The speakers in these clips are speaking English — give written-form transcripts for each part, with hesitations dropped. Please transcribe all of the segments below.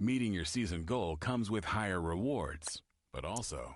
Meeting your season goal comes with higher rewards, but also...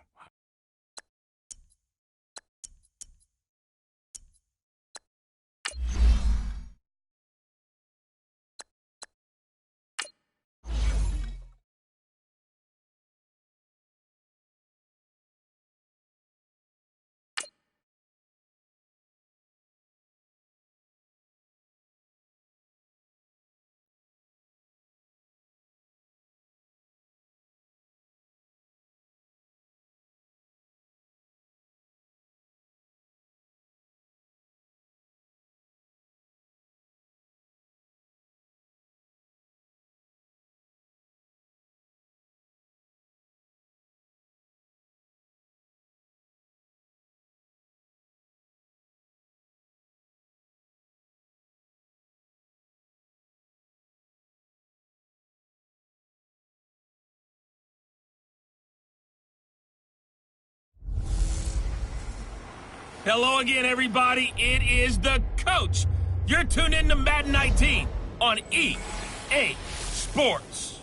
Hello again, everybody. It is the coach. You're tuned in to Madden 19 on EA Sports.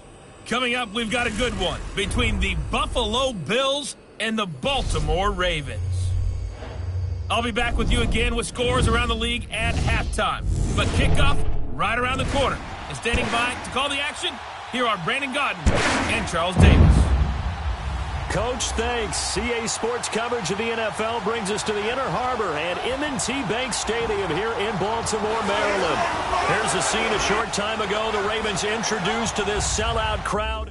Coming up, we've got a good one between the Buffalo Bills and the Baltimore Ravens. I'll be back with you again with scores around the league at halftime. But kickoff right around the corner. And standing by to call the action, here are Brandon Godden and Charles Davis. Coach, thanks. CA Sports coverage of the NFL brings us to the Inner Harbor and M&T Bank Stadium here in Baltimore, Maryland. Here's a scene a short time ago the Ravens introduced to this sellout crowd.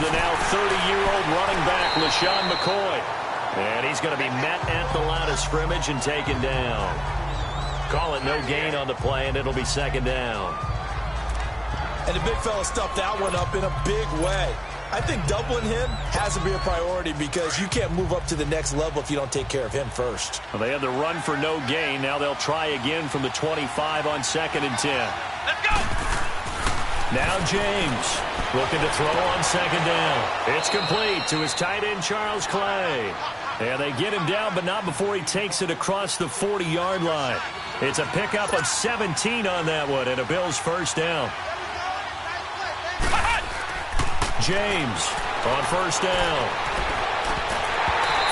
The now 30-year-old running back, LaShawn McCoy. And he's going to be met at the line of scrimmage and taken down. Call it no gain on the play, and it'll be second down. And the big fella stuffed that one up in a big way. I think doubling him has to be a priority because you can't move up to the next level if you don't take care of him first. Well, they had the run for no gain. Now they'll try again from the 25 on 2nd and 10. Let's go! Now James looking to throw on second down. It's complete to his tight end, Charles Clay. And they get him down, but not before he takes it across the 40-yard line. It's a pickup of 17 on that one, and a Bills first down. James on first down.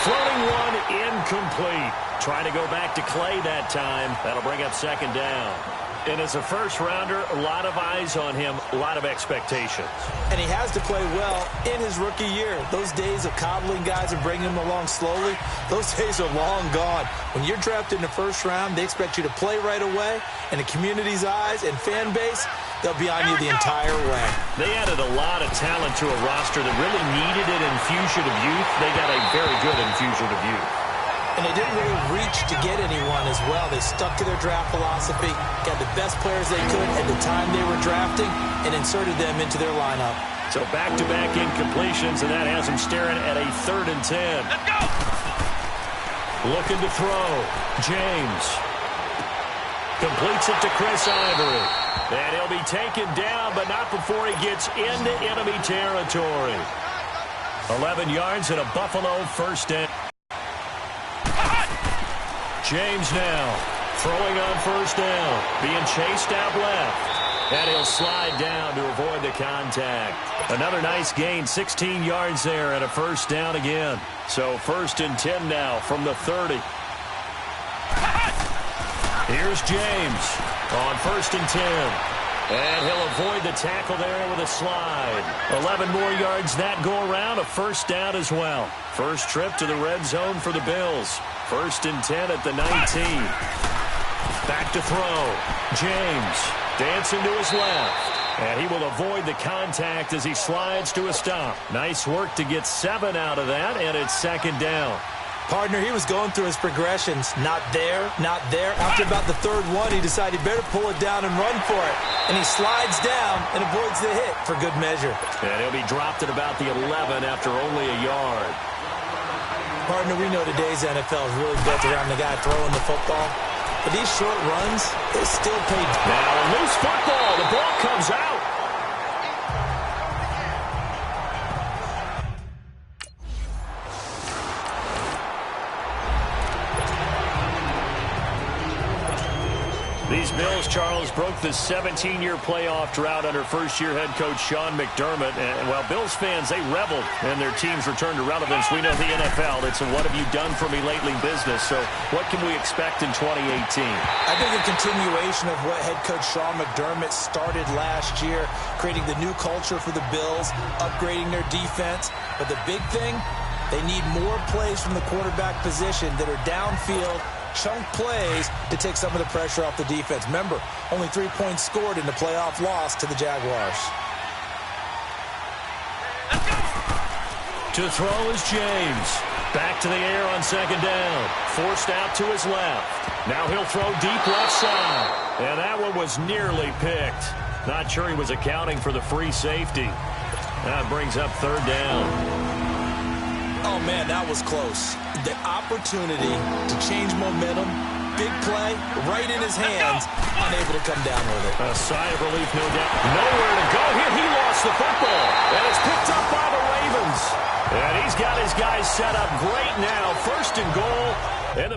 Floating one, incomplete. Trying to go back to Clay that time. That'll bring up second down. And as a first-rounder, a lot of eyes on him, a lot of expectations. And he has to play well in his rookie year. Those days of coddling guys and bringing them along slowly, those days are long gone. When you're drafted in the first round, they expect you to play right away. And the community's eyes and fan base, they'll be on you the entire way. They added a lot of talent to a roster that really needed an infusion of youth. They got a very good infusion of youth. And they didn't really reach to get anyone as well. They stuck to their draft philosophy, got the best players they could at the time they were drafting, and inserted them into their lineup. So back-to-back incompletions, and that has them staring at a 3rd and 10. Let's go! Looking to throw. James completes it to Chris Ivory. And he'll be taken down, but not before he gets into enemy territory. 11 yards and a Buffalo first down. James now throwing on first down, being chased out left, and he'll slide down to avoid the contact. Another nice gain, 16 yards there, and a first down again. So 1st and 10 now from the 30. Here's James on 1st and 10. And he'll avoid the tackle there with a slide. 11 more yards that go around, a first down as well. First trip to the red zone for the Bills. 1st and 10 at the 19. Back to throw. James dancing to his left. And he will avoid the contact as he slides to a stop. Nice work to get 7 out of that, and it's second down. Partner, he was going through his progressions. Not there, not there. After about the 3rd one, he decided he better pull it down and run for it. And he slides down and avoids the hit for good measure. And he'll be dropped at about the 11 after only a yard. Partner, we know today's NFL is really built around the guy throwing the football. But these short runs, they still pay. Now, loose football. The ball comes out. These Bills, Charles, broke the 17-year playoff drought under first-year head coach Sean McDermott. And while Bills fans, they reveled and their teams returned to relevance. We know the NFL, it's a what have you done for me lately business. So what can we expect in 2018? I think a continuation of what head coach Sean McDermott started last year, creating the new culture for the Bills, upgrading their defense. But the big thing, they need more plays from the quarterback position that are downfield, chunk plays to take some of the pressure off the defense. Remember, only 3 points scored in the playoff loss to the Jaguars. To throw is James. Back to the air on second down. Forced out to his left. Now he'll throw deep left side. And that one was nearly picked. Not sure he was accounting for the free safety. That brings up third down. Oh, man, that was close. The opportunity to change momentum, big play, right in his hands, unable to come down with it. A sigh of relief, no doubt. Nowhere to go here. He lost the football. And it's picked up by the Ravens. And he's got his guys set up great now. First and goal. And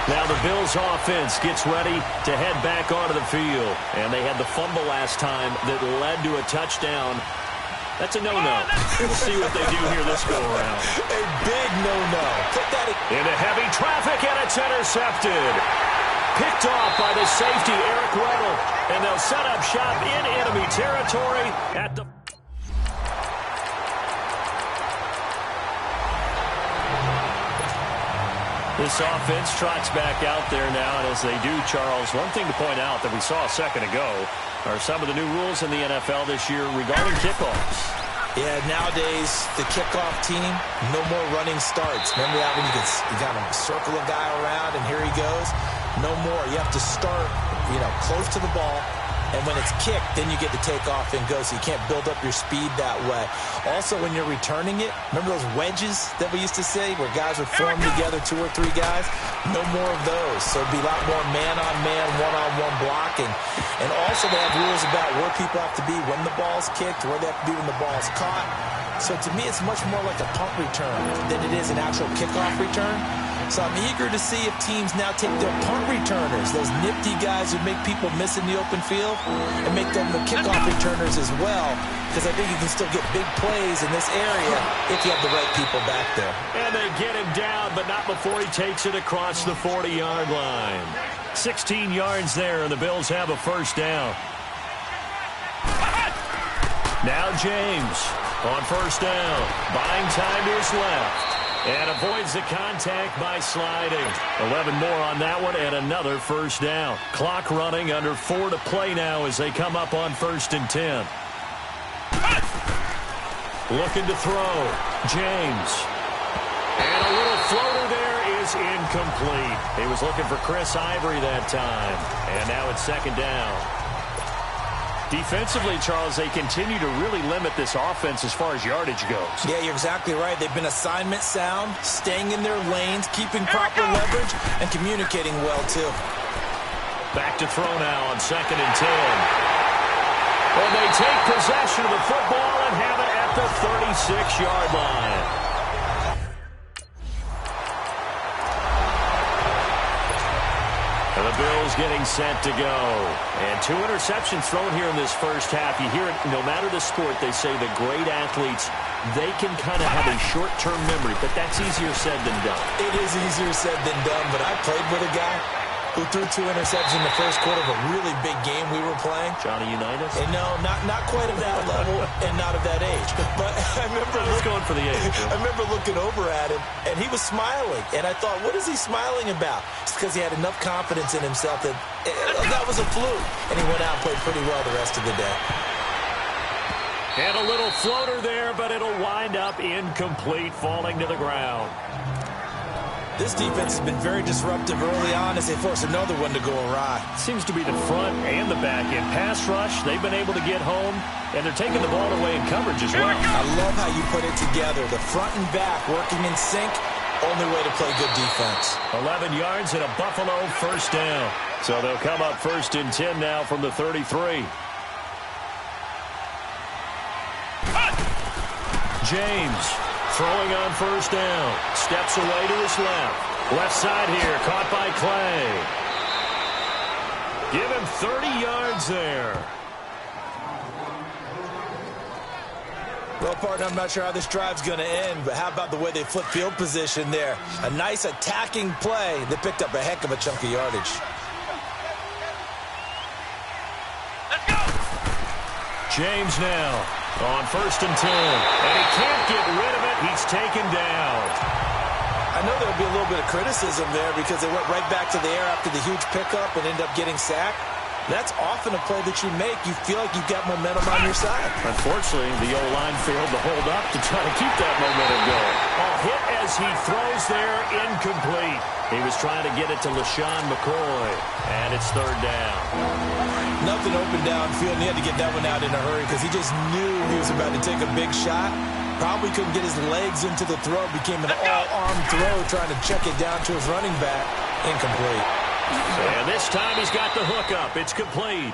now the Bills offense gets ready to head back onto the field. And they had the fumble last time that led to a touchdown. That's a no-no. We'll see what they do here this go-around. A big no-no. Put that into heavy traffic, and it's intercepted. Picked off by the safety, Eric Weddle. And they'll set up shop in enemy territory at the... This offense trots back out there now, and as they do, Charles, one thing to point out that we saw a second ago are some of the new rules in the NFL this year regarding kickoffs. Yeah, nowadays, the kickoff team, no more running starts. Remember that when you got to circle a guy around, and here he goes? No more. You have to start, close to the ball. And when it's kicked, then you get to take off and go, so you can't build up your speed that way. Also, when you're returning it, remember those wedges that we used to say where guys would form together, 2 or 3 guys? No more of those. So it'd be a lot more man-on-man, one-on-one blocking. And also they have rules about where people have to be when the ball's kicked, where they have to be when the ball's caught. So to me, it's much more like a punt return than it is an actual kickoff return. So I'm eager to see if teams now take their punt returners, those nifty guys who make people miss in the open field, and make them the kickoff returners as well, because I think you can still get big plays in this area if you have the right people back there. And they get him down, but not before he takes it across the 40-yard line. 16 yards there, and the Bills have a first down. Now James on first down, buying time to his left. And avoids the contact by sliding. 11 more on that one and another first down. Clock running, under 4 to play now as they come up on 1st and 10. Looking to throw. James. And a little floater there is incomplete. He was looking for Chris Ivory that time. And now it's 2nd down. Defensively, Charles, they continue to really limit this offense as far as yardage goes. Yeah, you're exactly right. They've been assignment sound, staying in their lanes, keeping proper leverage, and communicating well, too. Back to throw now on 2nd and 10. And they take possession of the football and have it at the 36-yard line. And the Bills getting set to go. And 2 interceptions thrown here in this first half. You hear it, no matter the sport, they say the great athletes, they can kind of have a short-term memory, but that's easier said than done. It is easier said than done, but I played with a guy who threw 2 interceptions in the first quarter of a really big game we were playing. Johnny Unitas? And no, not quite at that level and not at that age. But I remember going for the age. I remember looking over at him, and he was smiling. And I thought, what is he smiling about? It's because he had enough confidence in himself that that was a fluke. And he went out and played pretty well the rest of the day. And a little floater there, but it'll wind up incomplete, falling to the ground. This defense has been very disruptive early on as they force another one to go awry. Seems to be the front and the back end. Pass rush, they've been able to get home, and they're taking the ball away in coverage as well. I love how you put it together. The front and back working in sync. Only way to play good defense. 11 yards and a Buffalo first down. So they'll come up 1st and 10 now from the 33. James throwing on 1st down. Steps away to his left. Left side here, caught by Clay. Give him 30 yards there. Well, partner, I'm not sure how this drive's going to end, but how about the way they flip field position there? A nice attacking play. They picked up a heck of a chunk of yardage. Let's go! James now on 1st and 10. And he can't get rid of it. He's taken down. I know there'll be a little bit of criticism there because they went right back to the air after the huge pickup and ended up getting sacked. That's often a play that you make. You feel like you've got momentum on your side. Unfortunately, the O-line failed to hold up to try to keep that momentum going. A hit as he throws there, incomplete. He was trying to get it to LaShawn McCoy, and it's 3rd down. Nothing open downfield, and he had to get that one out in a hurry because he just knew he was about to take a big shot. Probably couldn't get his legs into the throw. Became an all-arm throw trying to check it down to his running back. Incomplete. And this time he's got the hook up. It's complete.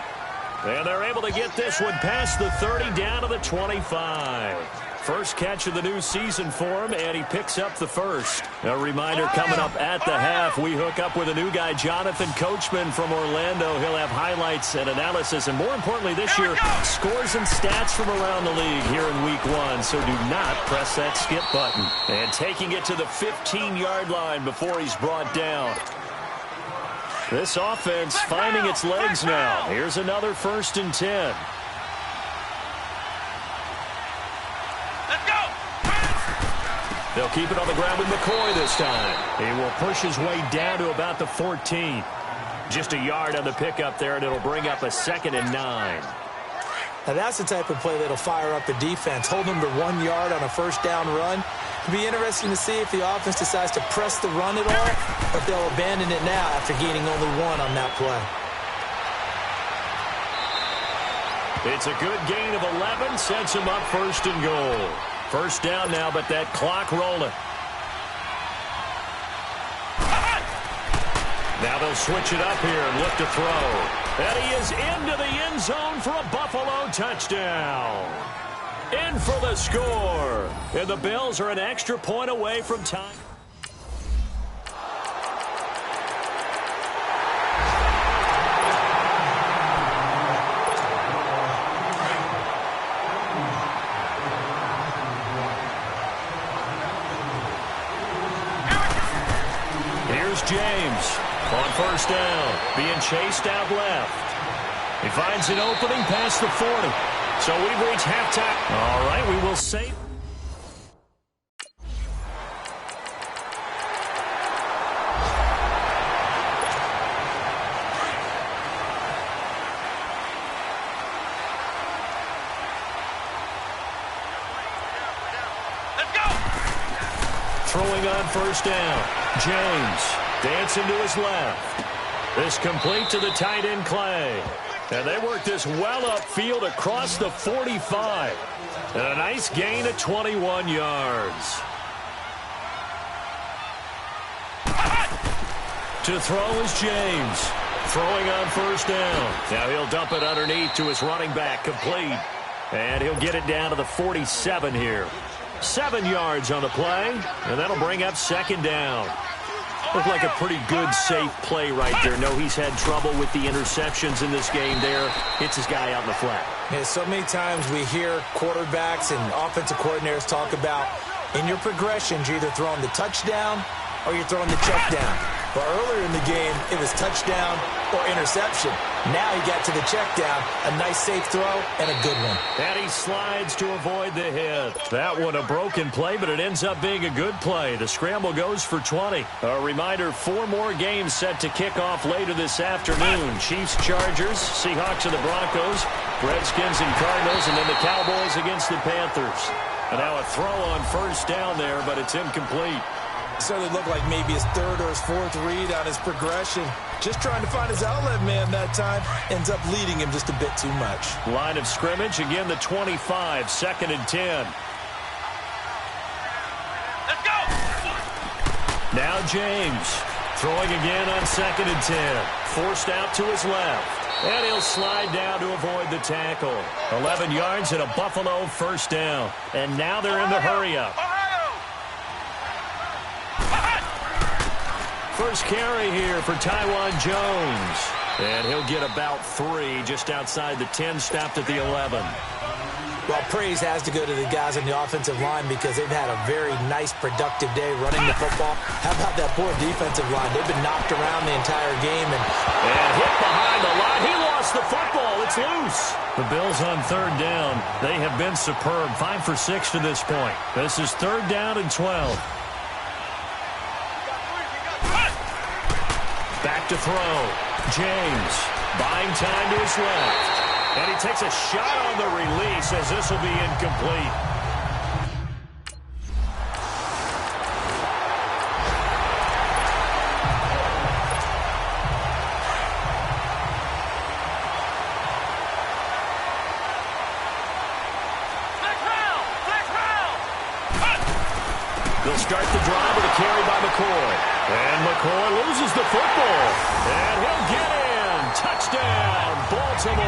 And they're able to get this one past the 30 down to the 25. First catch of the new season for him, and he picks up the first. A reminder coming up at the half, we hook up with a new guy, Jonathan Coachman from Orlando. He'll have highlights and analysis, and more importantly this year, scores and stats from around the league here in Week 1. So do not press that skip button. And taking it to the 15-yard line before he's brought down. This offense finding its legs now. Here's another 1st and 10. Let's go! They'll keep it on the ground with McCoy this time. He will push his way down to about the 14. Just a yard on the pickup there, and it'll bring up a 2nd and 9. Now that's the type of play that'll fire up the defense. Hold them to 1 yard on a 1st down run. It'll be interesting to see if the offense decides to press the run at all, or if they'll abandon it now after gaining only 1 on that play. It's a good gain of 11, sets him up 1st and goal. 1st down now, but that clock rolling. Now they'll switch it up here and look to throw. And he is into the end zone for a Buffalo touchdown. In for the score. And the Bills are an extra point away from time. Here's James on 1st down, being chased out left. He finds an opening past the 40. So we've reached halftime. All right, we will save. Let's go! Throwing on 1st down. James dancing to his left. This complete to the tight end, Clay. And they work this well upfield across the 45. And a nice gain of 21 yards. To throw is James. Throwing on 1st down. Now he'll dump it underneath to his running back, complete. And he'll get it down to the 47 here. 7 yards on the play, and that'll bring up 2nd down. Looked like a pretty good, safe play right there. No, he's had trouble with the interceptions in this game there. Hits his guy out in the flat. Yeah, so many times we hear quarterbacks and offensive coordinators talk about in your progressions, you're either throwing the touchdown or you're throwing the check down. But earlier in the game, it was touchdown or interception. Now he got to the check down, a nice safe throw, and a good one. And he slides to avoid the hit. That one a broken play, but it ends up being a good play. The scramble goes for 20. A reminder, 4 more games set to kick off later this afternoon. Chiefs, Chargers, Seahawks and the Broncos, Redskins and Cardinals, and then the Cowboys against the Panthers. And now a throw on 1st down there, but it's incomplete. Certainly looked like maybe his third or his fourth read on his progression. Just trying to find his outlet man that time. Ends up leading him just a bit too much. Line of scrimmage, again the 25, 2nd and 10. Let's go! Now James, throwing again on 2nd and 10. Forced out to his left. And he'll slide down to avoid the tackle. 11 yards and a Buffalo first down. And now they're in the hurry-up. First carry here for Taiwan Jones. And he'll get about 3 just outside the 10, stopped at the 11. Well, praise has to go to the guys on the offensive line because they've had a very nice, productive day running the football. How about that poor defensive line? They've been knocked around the entire game. And hit behind the line. He lost the football. It's loose. The Bills on 3rd down. They have been superb. 5 for 6 to this point. This is 3rd down and 12. Back to throw. James buying time to his left. And he takes a shot on the release as this will be incomplete. They'll start the drive with a carry by McCoy. And McCoy loses the football. And he'll get in. Touchdown, Baltimore.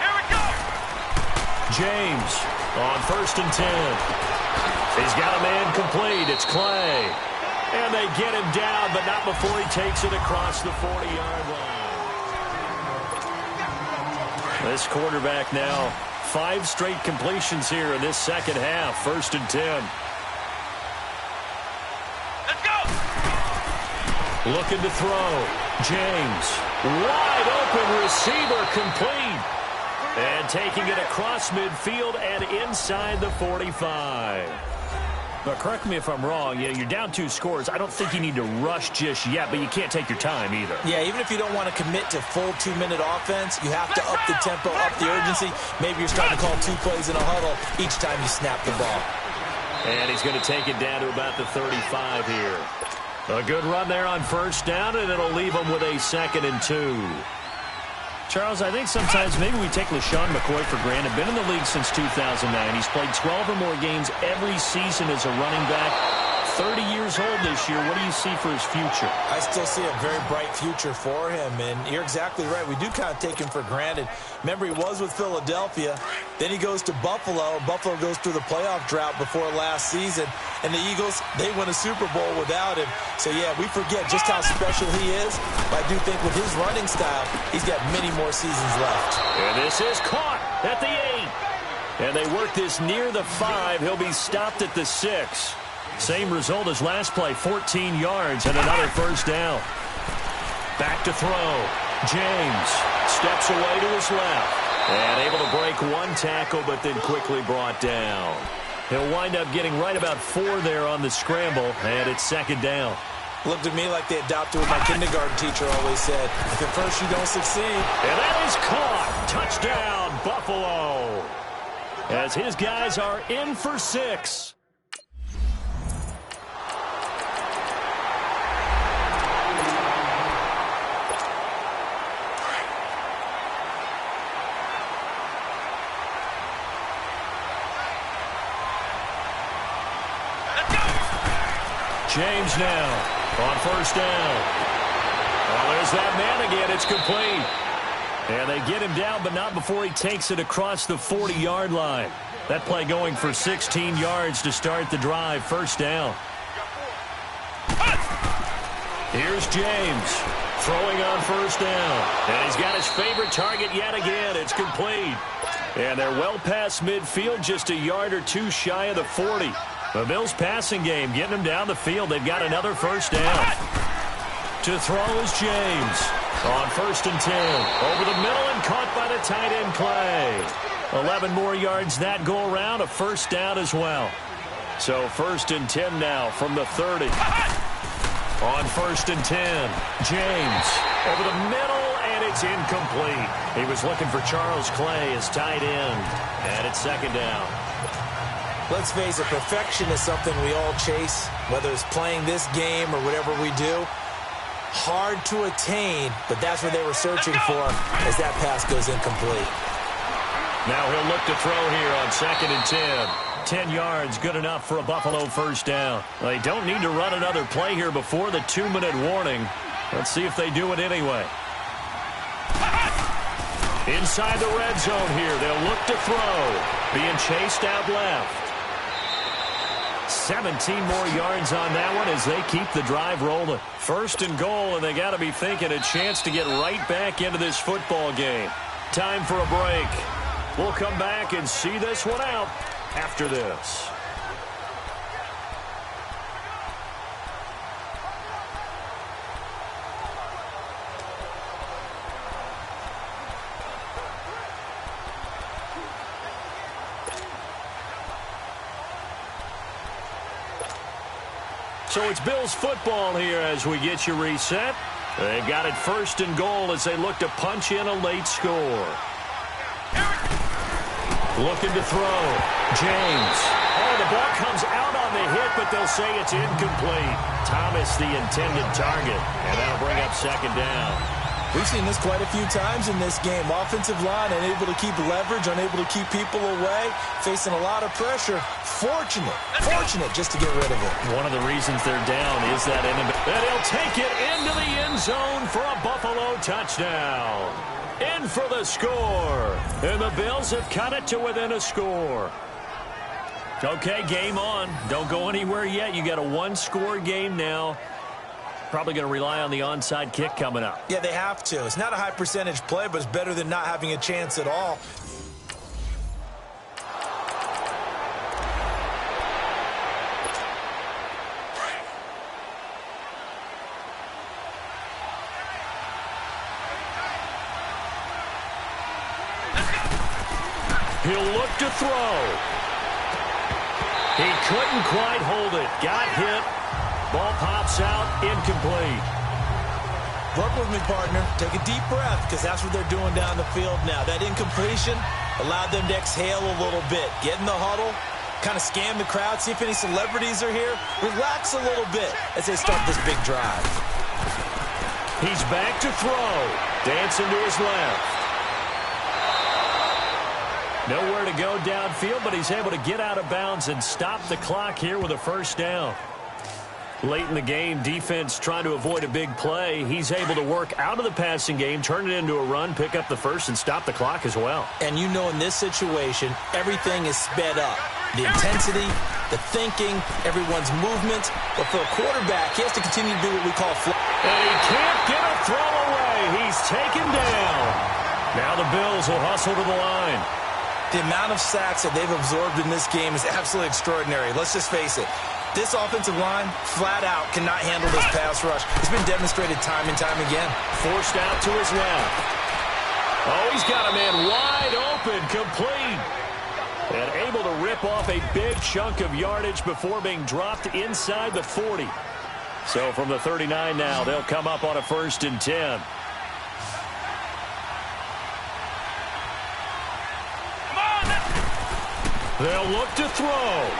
Here we go! James on 1st and 10. He's got a man complete. It's Clay. And they get him down, but not before he takes it across the 40-yard line. This quarterback now, 5 straight completions here in this second half. 1st and 10. Let's go! Looking to throw. James. Wide open receiver complete. And taking it across midfield and inside the 45. But correct me if I'm wrong, you're down 2 scores. I don't think you need to rush just yet, but you can't take your time either. yeah, even if you don't want to commit to full 2-minute offense, you have to up the tempo, up the urgency. Maybe you're starting to call 2 plays in a huddle each time you snap the ball. And he's going to take it down to about the 35 here. A good run there on 1st down, and it'll leave him with a 2nd and 2. Charles, I think sometimes maybe we take LaShawn McCoy for granted. Been in the league since 2009. He's played 12 or more games every season as a running back. 30 years old this year. What do you see for his future? I still see a very bright future for him, and you're exactly right. We do kind of take him for granted. Remember, he was with Philadelphia. Then he goes to Buffalo. Buffalo goes through the playoff drought before last season, and the Eagles, they win a Super Bowl without him. So, yeah, we forget just how special he is. But I do think with his running style, he's got many more seasons left. And this is caught at the 8. And they work this near the 5. He'll be stopped at the 6. Same result as last play, 14 yards and another 1st down. Back to throw. James steps away to his left. And able to break 1 tackle, but then quickly brought down. He'll wind up getting right about 4 there on the scramble, and it's 2nd down. Looked to me like they adopted what my kindergarten teacher always said. If at first you don't succeed. And that is caught. Touchdown, Buffalo. As his guys are in for 6. James now on 1st down. Well, there's that man again. It's complete. And they get him down, but not before he takes it across the 40-yard line. That play going for 16 yards to start the drive. 1st down. Here's James throwing on 1st down. And he's got his favorite target yet again. It's complete. And they're well past midfield, just a yard or 2 shy of the 40. The Bills passing game getting them down the field. They've got another 1st down. To throw is James on 1st and 10. Over the middle and caught by the tight end Clay. 11 more yards that go around. A 1st down as well. So 1st and 10 now from the 30. On 1st and 10, James over the middle, and it's incomplete. He was looking for Charles Clay as tight end, and it's 2nd down. Let's face it, perfection is something we all chase, whether it's playing this game or whatever we do. Hard to attain, but that's what they were searching for as that pass goes incomplete. Now he'll look to throw here on 2nd and 10. 10 yards, good enough for a Buffalo 1st down. They don't need to run another play here before the 2-minute warning. Let's see if they do it anyway. Inside the red zone here, they'll look to throw. Being chased out left. 17 more yards on that one as they keep the drive rolling. 1st and goal, and they got to be thinking a chance to get right back into this football game. Time for a break. We'll come back and see this one out after this. So it's Bills football here as we get you reset. They've got it 1st and goal as they look to punch in a late score. Looking to throw. James. Oh, the ball comes out on the hit, but they'll say it's incomplete. Thomas the intended target, and that'll bring up 2nd down. We've seen this quite a few times in this game. Offensive line unable to keep leverage, unable to keep people away, facing a lot of pressure. Fortunate just to get rid of it. One of the reasons they're down is that inability. And he'll take it into the end zone for a Buffalo touchdown. In for the score. And the Bills have cut it to within a score. Okay, game on. Don't go anywhere yet. You got a 1-score game now. Probably going to rely on the onside kick coming up. Yeah, they have to. It's not a high percentage play, but it's better than not having a chance at all. He'll look to throw. He couldn't quite hold it. Got hit. Ball pops out, incomplete. Work with me, partner. Take a deep breath, because that's what they're doing down the field now. That incompletion allowed them to exhale a little bit. Get in the huddle, kind of scan the crowd, see if any celebrities are here. Relax a little bit as they start this big drive. He's back to throw. Dancing to his left. Nowhere to go downfield, but he's able to get out of bounds and stop the clock here with a 1st down. Late in the game, defense trying to avoid a big play. He's able to work out of the passing game, turn it into a run, pick up the 1st, and stop the clock as well. And you know in this situation, everything is sped up. The intensity, the thinking, everyone's movement. But for a quarterback, he has to continue to do what we call flow. And he can't get a throw away. He's taken down. Now the Bills will hustle to the line. The amount of sacks that they've absorbed in this game is absolutely extraordinary. Let's just face it. This offensive line, flat out, cannot handle this pass rush. It's been demonstrated time and time again. Forced out to his left. Oh, he's got a man wide open, complete. And able to rip off a big chunk of yardage before being dropped inside the 40. So from the 39 now, they'll come up on a 1st and 10. They'll look to throw.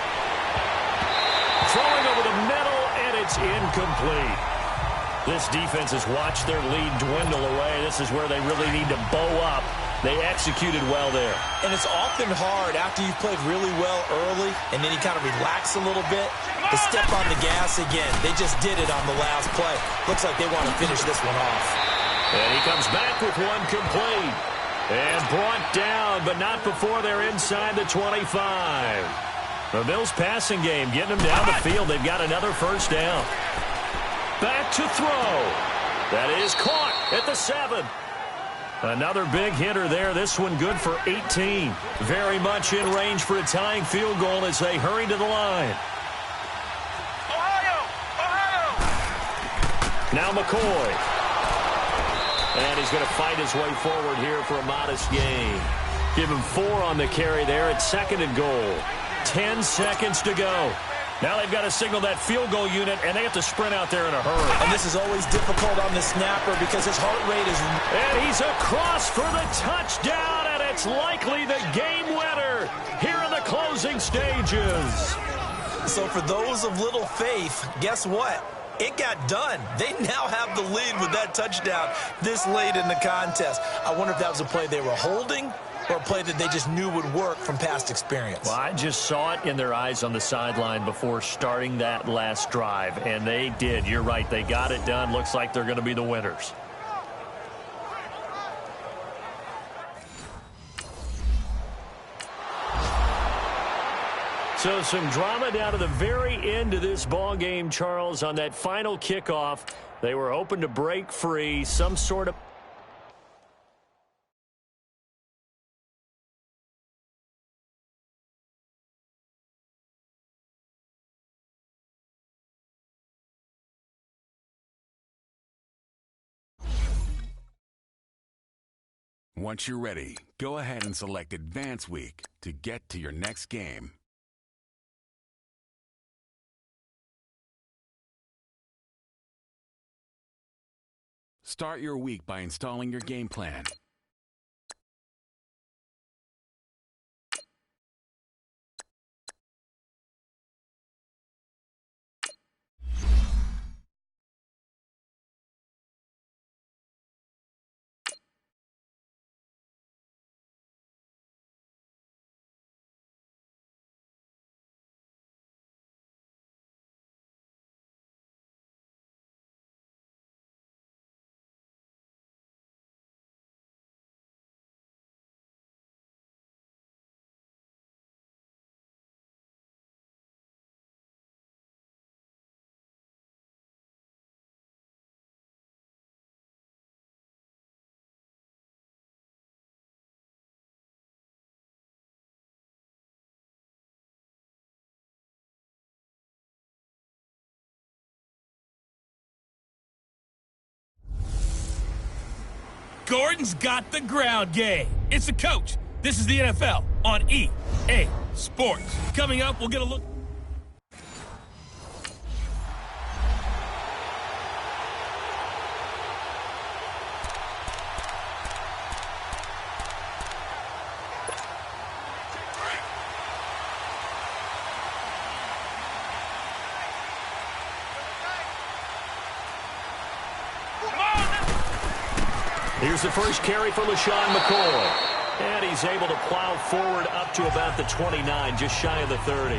Throwing over the middle, and it's incomplete. This defense has watched their lead dwindle away. This is where they really need to bow up. They executed well there. And it's often hard after you've played really well early, and then you kind of relax a little bit, to step on the gas again. They just did it on the last play. Looks like they want to finish this one off. And he comes back with one complete. And brought down, but not before they're inside the 25. The Bills passing game getting them down the field. They've got another 1st down. Back to throw. That is caught at the 7. Another big hitter there. This one good for 18. Very much in range for a tying field goal as they hurry to the line. Now McCoy. And he's going to fight his way forward here for a modest gain. Give him 4 on the carry there at 2nd and goal. 10 seconds to go. Now they've got to signal that field goal unit, and they have to sprint out there in a hurry. And this is always difficult on the snapper because his heart rate is... And he's across for the touchdown, and it's likely the game winner here in the closing stages. So for those of little faith, guess what? It got done. They now have the lead with that touchdown this late in the contest. I wonder if that was a play they were holding or a play that they just knew would work from past experience. Well, I just saw it in their eyes on the sideline before starting that last drive, and they did. You're right. They got it done. Looks like they're going to be the winners. So some drama down to the very end of this ball game, Charles, on that final kickoff. They were hoping to break free, some sort of... Once you're ready, go ahead and select Advance Week to get to your next game. Start your week by installing your game plan. Gordon's got the ground game. It's the coach. This is the NFL on EA Sports. Coming up, we'll get a look. Here's the first carry for LaShawn McCoy. And he's able to plow forward up to about the 29, just shy of the 30.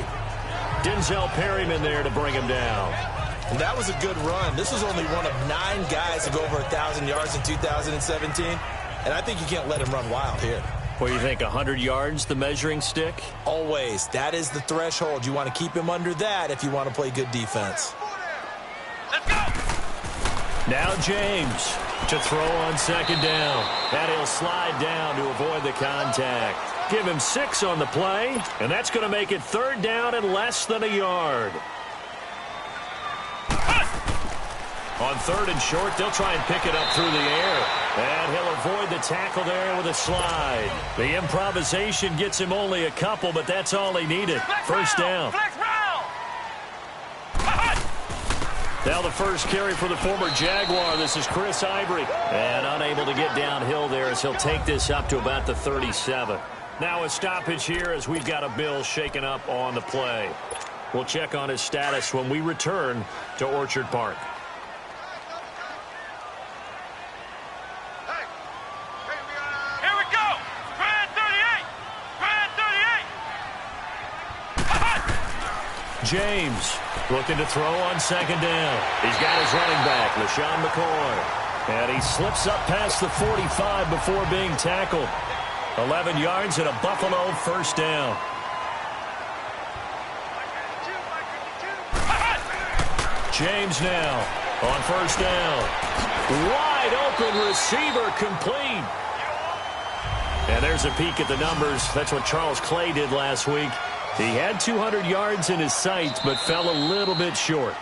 Denzel Perryman there to bring him down. And that was a good run. This was only one of 9 guys to go over 1,000 yards in 2017. And I think you can't let him run wild here. What do you think, 100 yards, the measuring stick? Always. That is the threshold. You want to keep him under that if you want to play good defense. Let's go! Now James to throw on second down. And he'll slide down to avoid the contact. Give him 6 on the play, and that's going to make it 3rd down and less than a yard. On 3rd and short, they'll try and pick it up through the air. And he'll avoid the tackle there with a slide. The improvisation gets him only a couple, but that's all he needed. First down. Now the first carry for the former Jaguar. This is Chris Ivory. And unable to get downhill there as he'll take this up to about the 37. Now a stoppage here as we've got a Bill shaken up on the play. We'll check on his status when we return to Orchard Park. Here we go! Grand 38! Grand 38! James looking to throw on second down. He's got his running back, LaShawn McCoy. And he slips up past the 45 before being tackled. 11 yards and a Buffalo first down. James now on first down. Wide open receiver complete. And there's a peek at the numbers. That's what Charles Clay did last week. He had 200 yards in his sights, but fell a little bit short.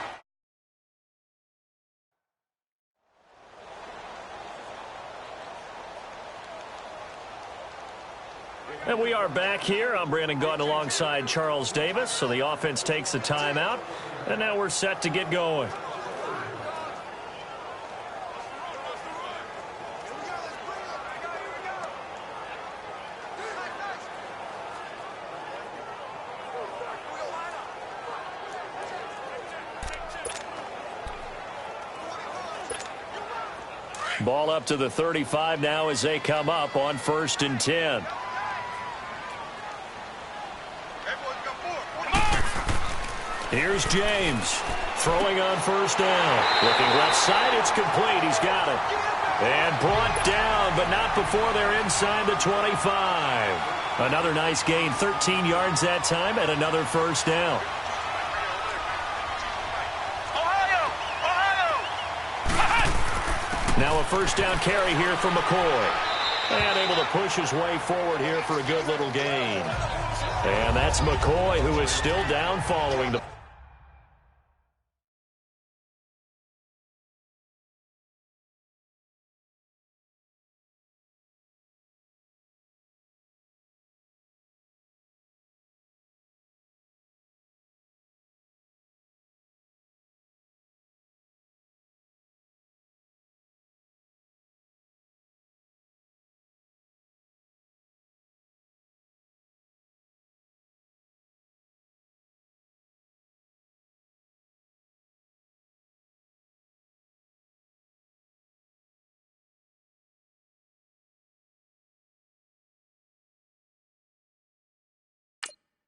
And we are back here. I'm Brandon Gaunt alongside Charles Davis. So the offense takes the timeout, and now we're set to get going. Ball up to the 35 now as they come up on 1st and 10. Here's James throwing on 1st down. Looking left side, it's complete. He's got it. And brought down, but not before they're inside the 25. Another nice gain, 13 yards that time, and another 1st down. Now a 1st down carry here for McCoy. And able to push his way forward here for a good little gain. And that's McCoy, who is still down following the...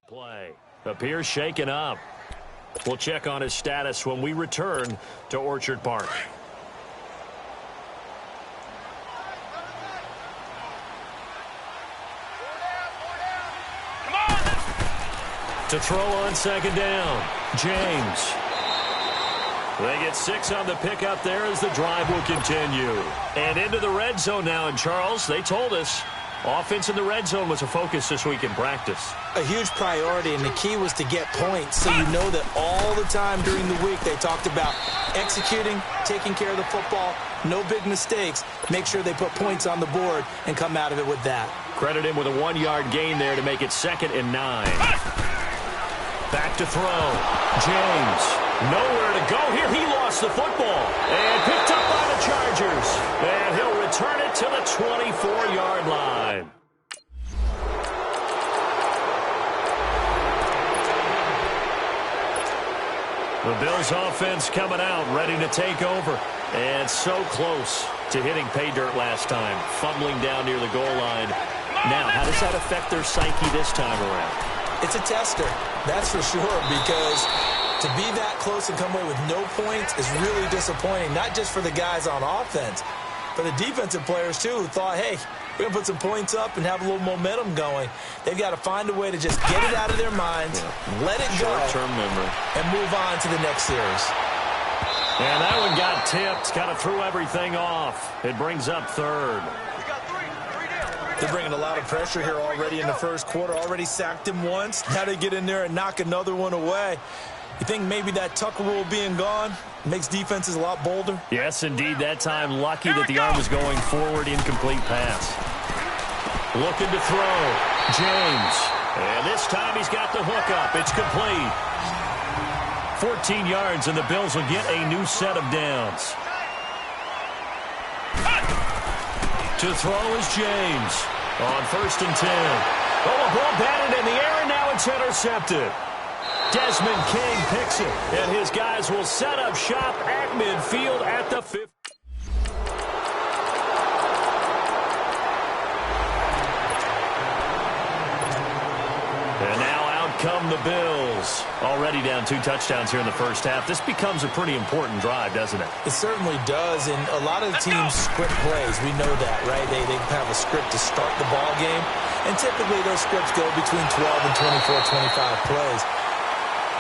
play appears shaken up. We'll check on his status when we return to Orchard Park. To throw on 2nd down, James. They get 6 on the pickup there as the drive will continue. And into the red zone now. And Charles, they told us offense in the red zone was a focus this week in practice. A huge priority, and the key was to get points, so you know that all the time during the week they talked about executing, taking care of the football, no big mistakes, make sure they put points on the board and come out of it with that. Credit him with a 1-yard gain there to make it 2nd and 9. Back to throw. James, nowhere to go here. He lost the football and picked up by the Chargers. And he'll return it to the 24-yard line. The Bills offense coming out, ready to take over. And so close to hitting pay dirt last time, fumbling down near the goal line. Now, how does that affect their psyche this time around? It's a tester, that's for sure, because to be that close and come away with no points is really disappointing, not just for the guys on offense, but the defensive players, too, who thought, hey, we're going to put some points up and have a little momentum going. They've got to find a way to just get it out of their minds, let it go, short-term memory, and move on to the next series. And that one got tipped, kind of threw everything off. It brings up 3rd. They're bringing a lot of pressure here already in the first quarter. Already sacked him once. Now they get in there and knock another one away. You think maybe that Tucker rule being gone makes defenses a lot bolder? Yes, indeed. That time, lucky that the arm was going forward. Incomplete pass. Looking to throw. James. And this time he's got the hook up. It's complete. 14 yards, and the Bills will get a new set of downs. To throw is James on 1st and 10. Oh, a ball batted in the air, and now it's intercepted. Desmond King picks it, and his guys will set up shop at midfield at the 50. And now out come the Bills. Already down 2 touchdowns here in the first half. This becomes a pretty important drive, doesn't it? It certainly does, and a lot of the teams script plays. We know that, right? They have a script to start the ball game, and typically those scripts go between 12 and 24, 25 plays.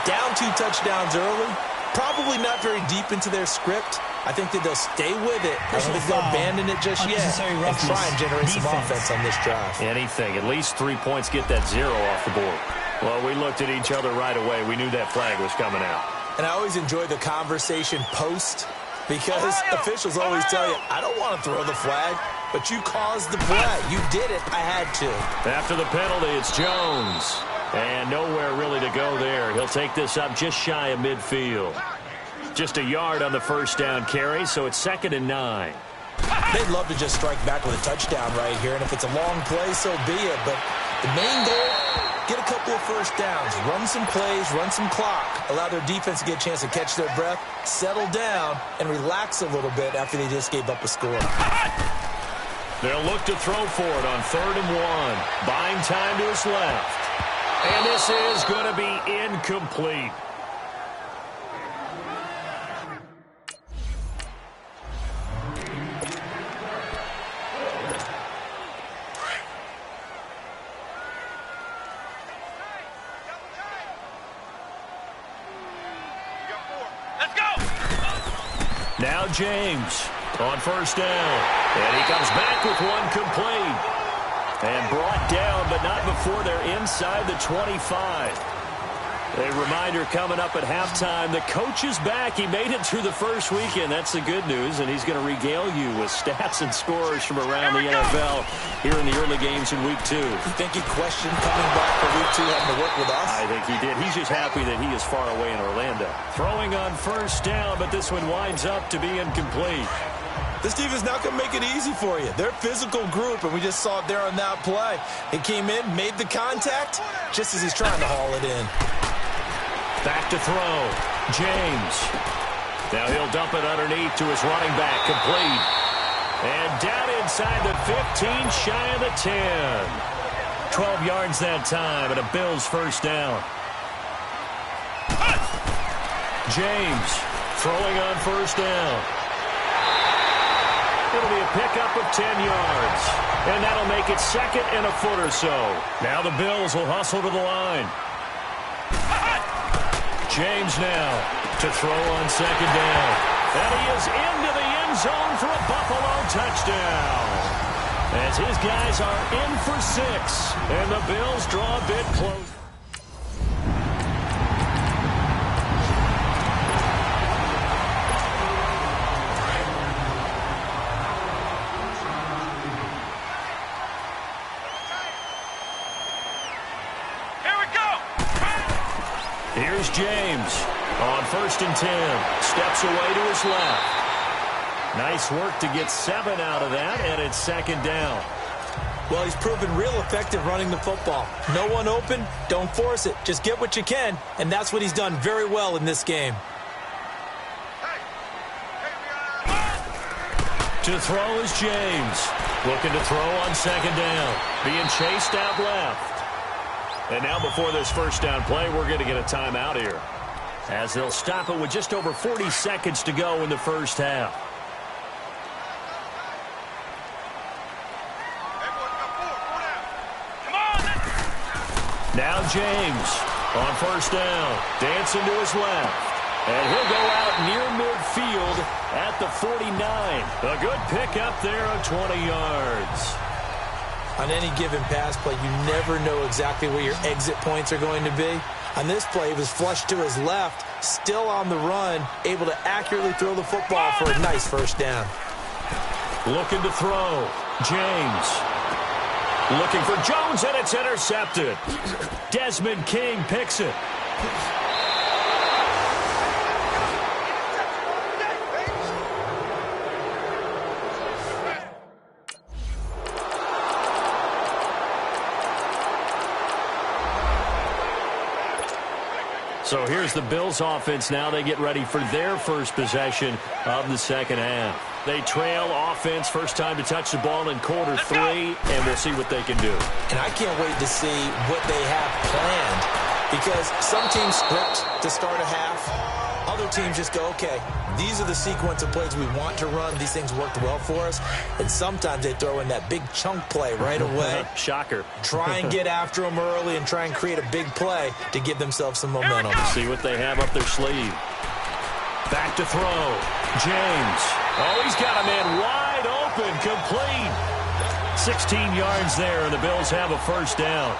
Down 2 touchdowns early, probably not very deep into their script. I think that they'll stay with it. I don't think they'll abandon it just yet and try and generate some offense on this drive. Anything. At least 3 points, get that 0 off the board. Well, we looked at each other right away. We knew that flag was coming out. And I always enjoy the conversation post because officials always tell you, I don't want to throw the flag. but you caused the play. You did it. I had to. After the penalty, it's Jones. And nowhere really to go there. He'll take this up just shy of midfield. Just a yard on the first down carry, so it's 2nd and 9. They'd love to just strike back with a touchdown right here, and if it's a long play, so be it. But the main goal, get a couple of first downs, run some plays, run some clock, allow their defense to get a chance to catch their breath, settle down, and relax a little bit after they just gave up a score. They'll look to throw for it on 3rd and 1. Buying time to his left. And this is going to be incomplete. Now James on 1st down. And he comes back with one complete. And brought down, but not before they're inside the 25. A reminder coming up at halftime, the coach is back. He made it through the first weekend. That's the good news, and he's going to regale you with stats and scores from around the NFL here in the early games in Week 2. You think he questioned coming back for Week 2 having to work with us? I think he did. He's just happy that he is far away in Orlando. Throwing on 1st down, but this one winds up to be incomplete. This defense not going to make it easy for you. They're a physical group, and we just saw it there on that play. He came in, made the contact, just as he's trying to haul it in. Back to throw. James. Now he'll dump it underneath to his running back. Complete. And down inside the 15, shy of the 10. 12 yards that time, and a Bills 1st down. James throwing on 1st down. It'll be a pickup of 10 yards. And that'll make it 2nd and a foot or so. Now the Bills will hustle to the line. James now to throw on 2nd down. And he is into the end zone for a Buffalo touchdown. As his guys are in for 6. And the Bills draw a bit close. Here's James on 1st and 10. Steps away to his left. Nice work to get 7 out of that, and it's 2nd down. Well, he's proven real effective running the football. No one open, don't force it. Just get what you can, and that's what he's done very well in this game. To throw is James. Looking to throw on 2nd down. Being chased out left. And now before this 1st down play, we're going to get a timeout here, as they'll stop it with just over 40 seconds to go in the 1st half. Now James on 1st down, dancing to his left. And he'll go out near midfield at the 49. A good pickup there of 20 yards. On any given pass play, you never know exactly where your exit points are going to be. On this play, he was flushed to his left, still on the run, able to accurately throw the football for a nice 1st down. Looking to throw. James. Looking for Jones, and it's intercepted. Desmond King picks it. So here's the Bills offense now. They get ready for their first possession of the 2nd half. They trail offense, first time to touch the ball in quarter 3, and we'll see what they can do. And I can't wait to see what they have planned, because some teams script to start a half. Other teams just go, okay, these are the sequence of plays we want to run. These things worked well for us. And sometimes they throw in that big chunk play right away. Shocker. Try and get after them early and try and create a big play to give themselves some momentum. See what they have up their sleeve. Back to throw. James. Oh, he's got a man wide open, complete. 16 yards there, and the Bills have a 1st down.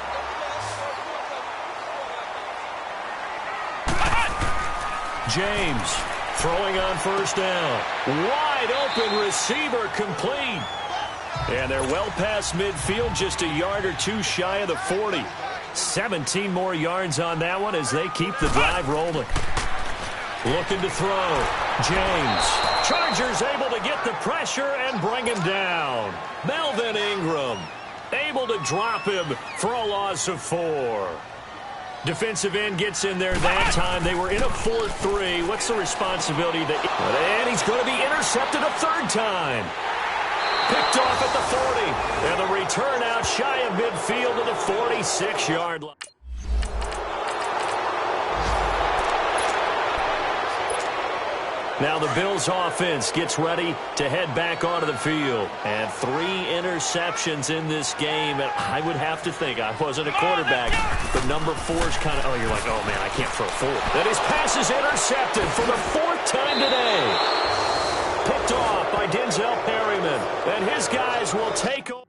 James throwing on 1st down. Wide open receiver, complete. And they're well past midfield, just a yard or two shy of the 40. 17 more yards on that one as they keep the drive rolling. Looking to throw. James. Chargers able to get the pressure and bring him down. Melvin Ingram able to drop him for a loss of 4. Defensive end gets in there that time. They were in a 4-3. What's the responsibility? And he's going to be intercepted a third time. Picked off at the 40. And the return out shy of midfield to the 46-yard line. Now the Bills offense gets ready to head back onto the field. And 3 interceptions in this game. And I would have to think, I wasn't a quarterback, but number 4 is kind of, you're like, oh, man, I can't throw 4. And his pass is intercepted for the 4th time today. Picked off by Denzel Perryman. And his guys will take over.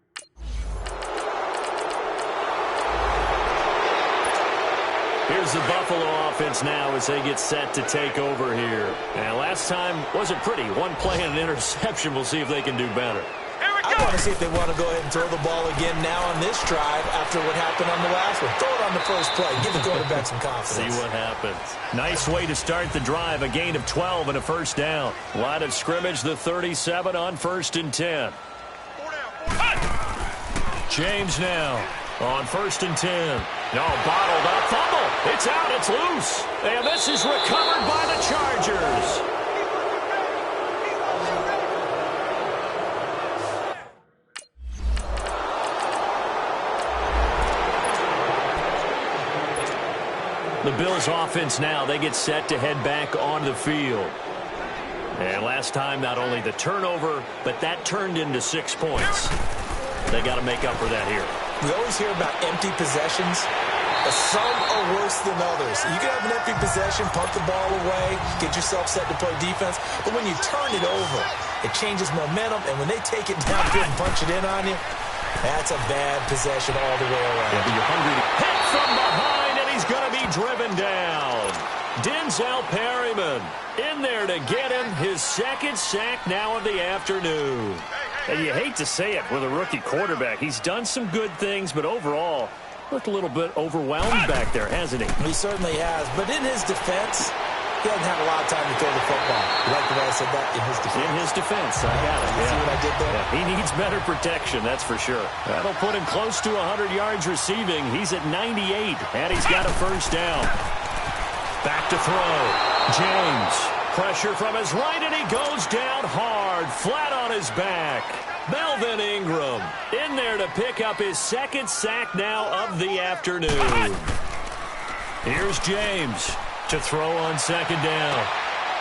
Here's the Buffalo offense now as they get set to take over here. And last time wasn't pretty. 1 play and an interception. We'll see if they can do better. I want to see if they want to go ahead and throw the ball again now on this drive after what happened on the last one. Throw it on the first play. Give the quarterback some confidence. See what happens. Nice way to start the drive. A gain of 12 and a first down. Line of scrimmage, the 37 on 1st and 10. James now on 1st and 10. No, bottled up. Fumble. It's out. It's loose. And this is recovered by the Chargers. The Bills offense now, they get set to head back onto the field. And last time, not only the turnover, but that turned into 6 points. They got to make up for that here. We always hear about empty possessions, but some are worse than others. You can have an empty possession, punt the ball away, get yourself set to play defense, but when you turn it over, it changes momentum, and when they take it down and punch it in on you, that's a bad possession all the way around. Yeah, but you're hungry to hit from behind, and he's going to be driven down. Denzel Perryman in there to get him his 2nd sack now of the afternoon. And you hate to say it with a rookie quarterback. He's done some good things, but overall, looked a little bit overwhelmed back there, hasn't he? He certainly has. But in his defense, he hasn't had a lot of time to throw the football. You like the way I said that? In his defense. In his defense, I got it. See what I did there? Yeah, he needs better protection, that's for sure. That'll put him close to 100 yards receiving. He's at 98, and he's got a first down. Back to throw. James. Pressure from his right, and he goes down hard, flat on his back. Melvin Ingram in there to pick up his 2nd sack now of the afternoon. Here's James to throw on 2nd down.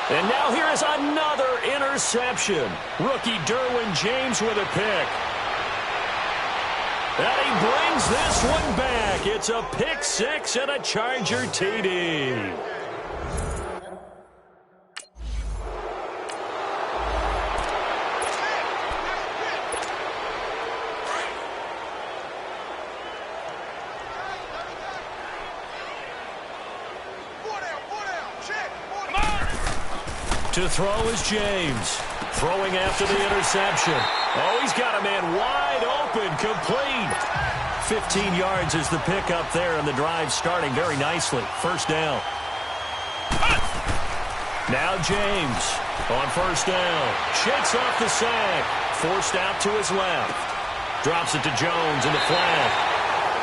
And now here is another interception. Rookie Derwin James with a pick. And he brings this one back. It's a pick 6 and a Charger TD. To throw is James. Throwing after the interception. Oh, he's got a man wide open, complete. 15 yards is the pickup there, and the drive starting very nicely. First down. Now James on 1st down. Shakes off the sack. Forced out to his left. Drops it to Jones in the flat.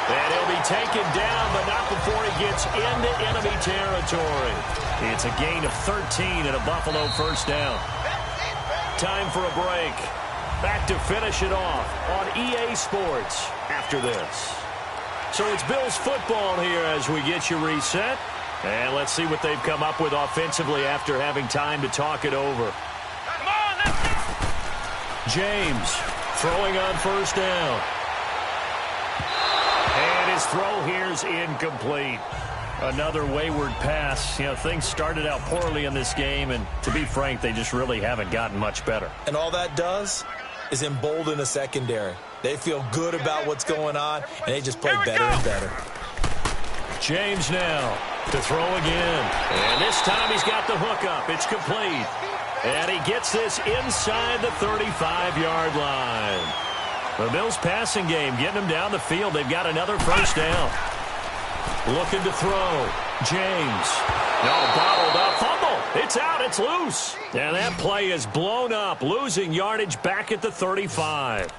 And he'll be taken down, but not before he gets into enemy territory. It's a gain of 13 and a Buffalo first down. Time for a break. Back to finish it off on EA Sports after this. So it's Bills football here as we get you reset. And let's see what they've come up with offensively after having time to talk it over. James throwing on 1st down. And his throw here is incomplete. Another wayward pass. You know, things started out poorly in this game, and to be frank, they just really haven't gotten much better. And all that does is embolden the secondary. They feel good about what's going on, and they just play better and better. James now to throw again. And this time he's got the hookup. It's complete. And he gets this inside the 35-yard line. The Bills passing game getting them down the field. They've got another first down. Looking to throw. James. No, bottled up. Fumble. It's out. It's loose. And that play is blown up. Losing yardage back at the 35.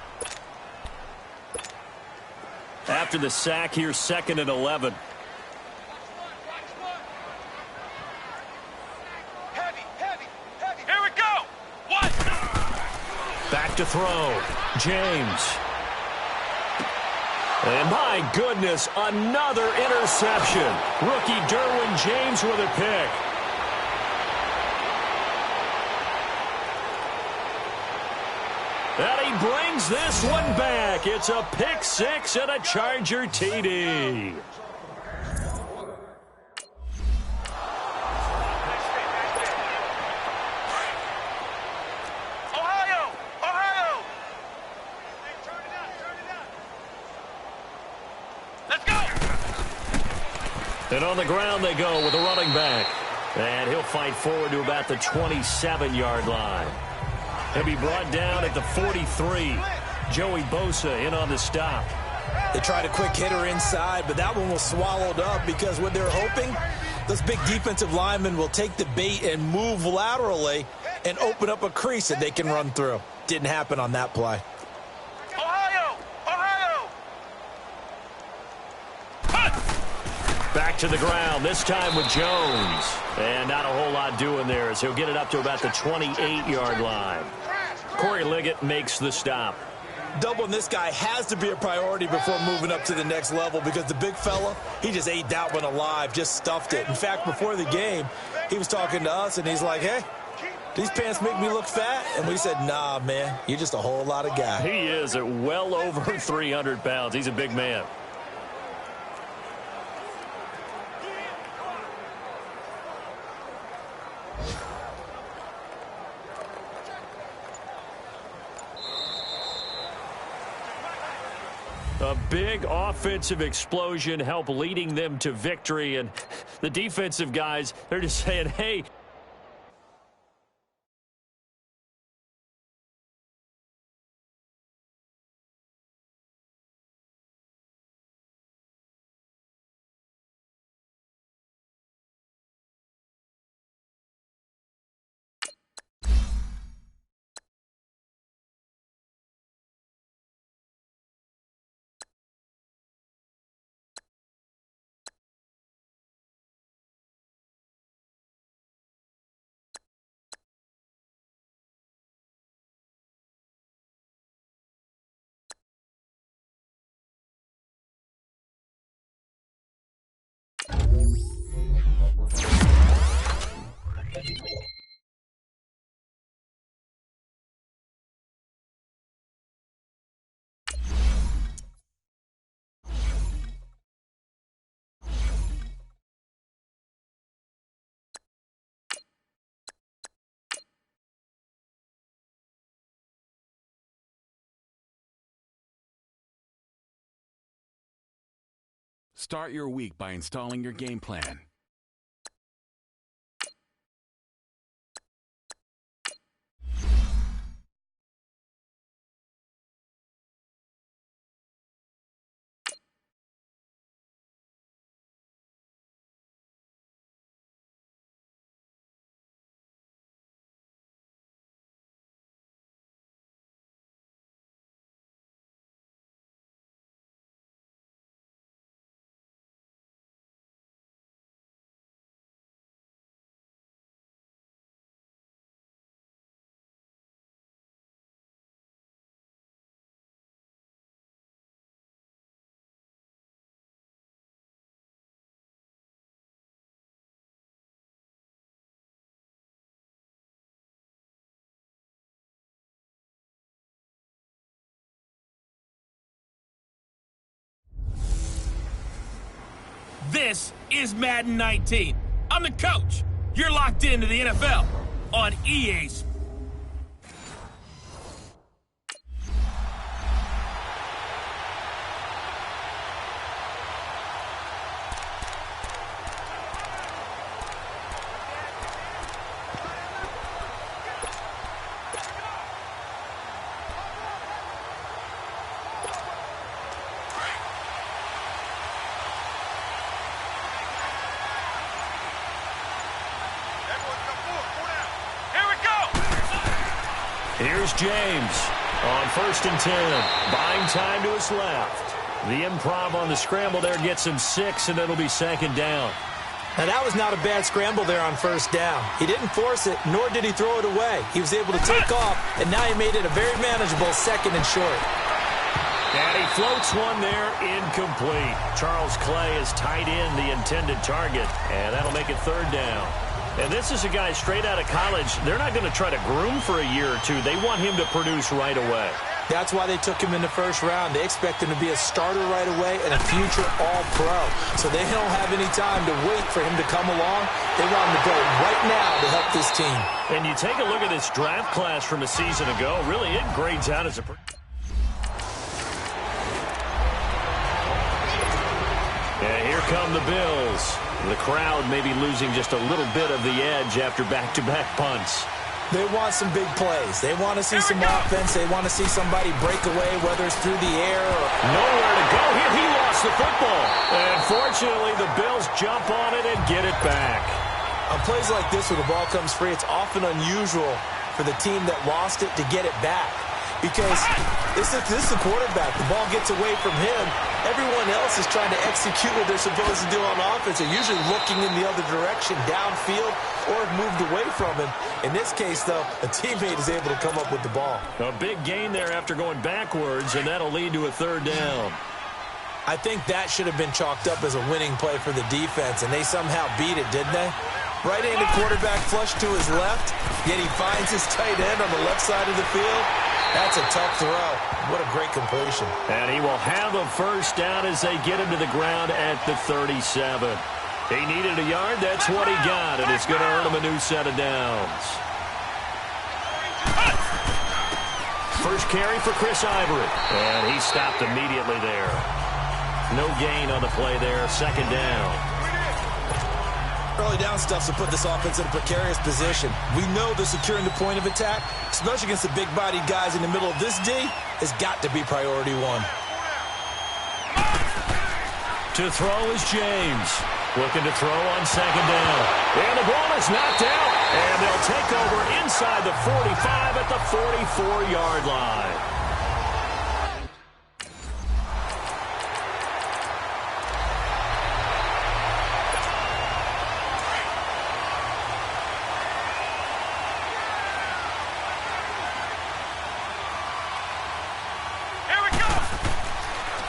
After the sack, here's 2nd and 11. Here we go. What? Back to throw. James. And my goodness, another interception. Rookie Derwin James with a pick. And he brings this one back. It's a pick six and a Charger TD. And on the ground they go with a running back. And he'll fight forward to about the 27-yard line. He'll be brought down at the 43. Joey Bosa in on the stop. They tried a quick hitter inside, but that one was swallowed up because what they're hoping, those big defensive linemen will take the bait and move laterally and open up a crease that they can run through. Didn't happen on that play. Back to the ground, this time with Jones. And not a whole lot doing there as he'll get it up to about the 28-yard line. Corey Liggett makes the stop. Doubling this guy has to be a priority before moving up to the next level because the big fella, he just ate that one alive, just stuffed it. In fact, before the game, he was talking to us, and he's like, hey, these pants make me look fat? And we said, nah, man, you're just a whole lot of guy. He is at well over 300 pounds. He's a big man. A big offensive explosion helped leading them to victory. And the defensive guys, they're just saying, hey, Start your week by installing your game plan. This is Madden 19. I'm the coach. You're locked into the NFL on EA Sports. Here's James on 1st and 10. Buying time to his left. The improv on the scramble there gets him 6, and it'll be 2nd down. Now, that was not a bad scramble there on 1st down. He didn't force it, nor did he throw it away. He was able to take off, and now he made it a very manageable 2nd and short. And he floats one there, incomplete. Charles Clay has tied in the intended target, and that'll make it 3rd down. And this is a guy straight out of college. They're not going to try to groom for a year or two. They want him to produce right away. That's why they took him in the 1st round. They expect him to be a starter right away and a future All-Pro. So they don't have any time to wait for him to come along. They want him to go right now to help this team. And you take a look at this draft class from a season ago. Really, it grades out as a... And here come the Bills. The crowd may be losing just a little bit of the edge after back-to-back punts. They want some big plays. They want to see some offense. They want to see somebody break away, whether it's through the air or... Nowhere to go here. He lost the football. And fortunately, the Bills jump on it and get it back. On plays like this where the ball comes free, it's often unusual for the team that lost it to get it back. Because this is the quarterback. The ball gets away from him. Everyone else is trying to execute what they're supposed to do on offense. They're usually looking in the other direction, downfield, or have moved away from him. In this case, though, a teammate is able to come up with the ball. A big gain there after going backwards, and that'll lead to a 3rd down. I think that should have been chalked up as a winning play for the defense, and they somehow beat it, didn't they? Right-handed quarterback flush to his left, yet he finds his tight end on the left side of the field. That's a tough throw. What a great completion. And he will have a 1st down as they get him to the ground at the 37. He needed a yard. That's what he got, and it's going to earn him a new set of downs. First carry for Chris Ivory. And he stopped immediately there. No gain on the play there. 2nd down. Early down stuff to put this offense in a precarious position. We know they're securing the point of attack, especially against the big-bodied guys in the middle of this D, has got to be priority 1. To throw is James. Looking to throw on 2nd down. And the ball is knocked out. And they'll take over inside the 45 at the 44-yard line.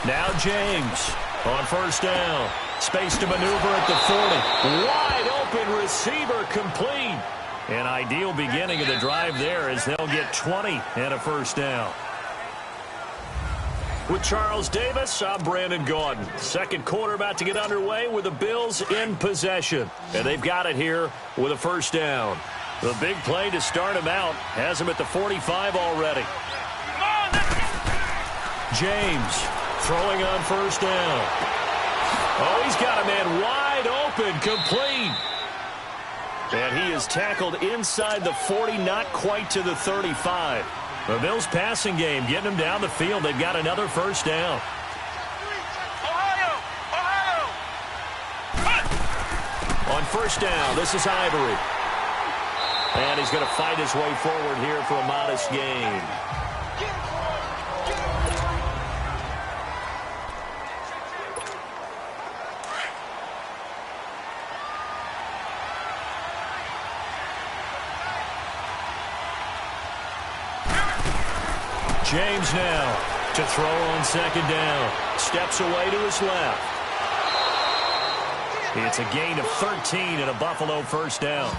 Now James on 1st down. Space to maneuver at the 40. Wide open receiver complete. An ideal beginning of the drive there as they'll get 20 and a 1st down. With Charles Davis, I'm Brandon Gaudin. 2nd quarter about to get underway with the Bills in possession. And they've got it here with a 1st down. The big play to start him out has him at the 45 already. James throwing on 1st down. Oh, he's got a man wide open, complete. And he is tackled inside the 40, not quite to the 35. The Bills passing game getting him down the field. They've got another 1st down. On 1st down, this is Ivory. And he's going to fight his way forward here for a modest gain. James now to throw on 2nd down. Steps away to his left. It's a gain of 13 and a Buffalo 1st down.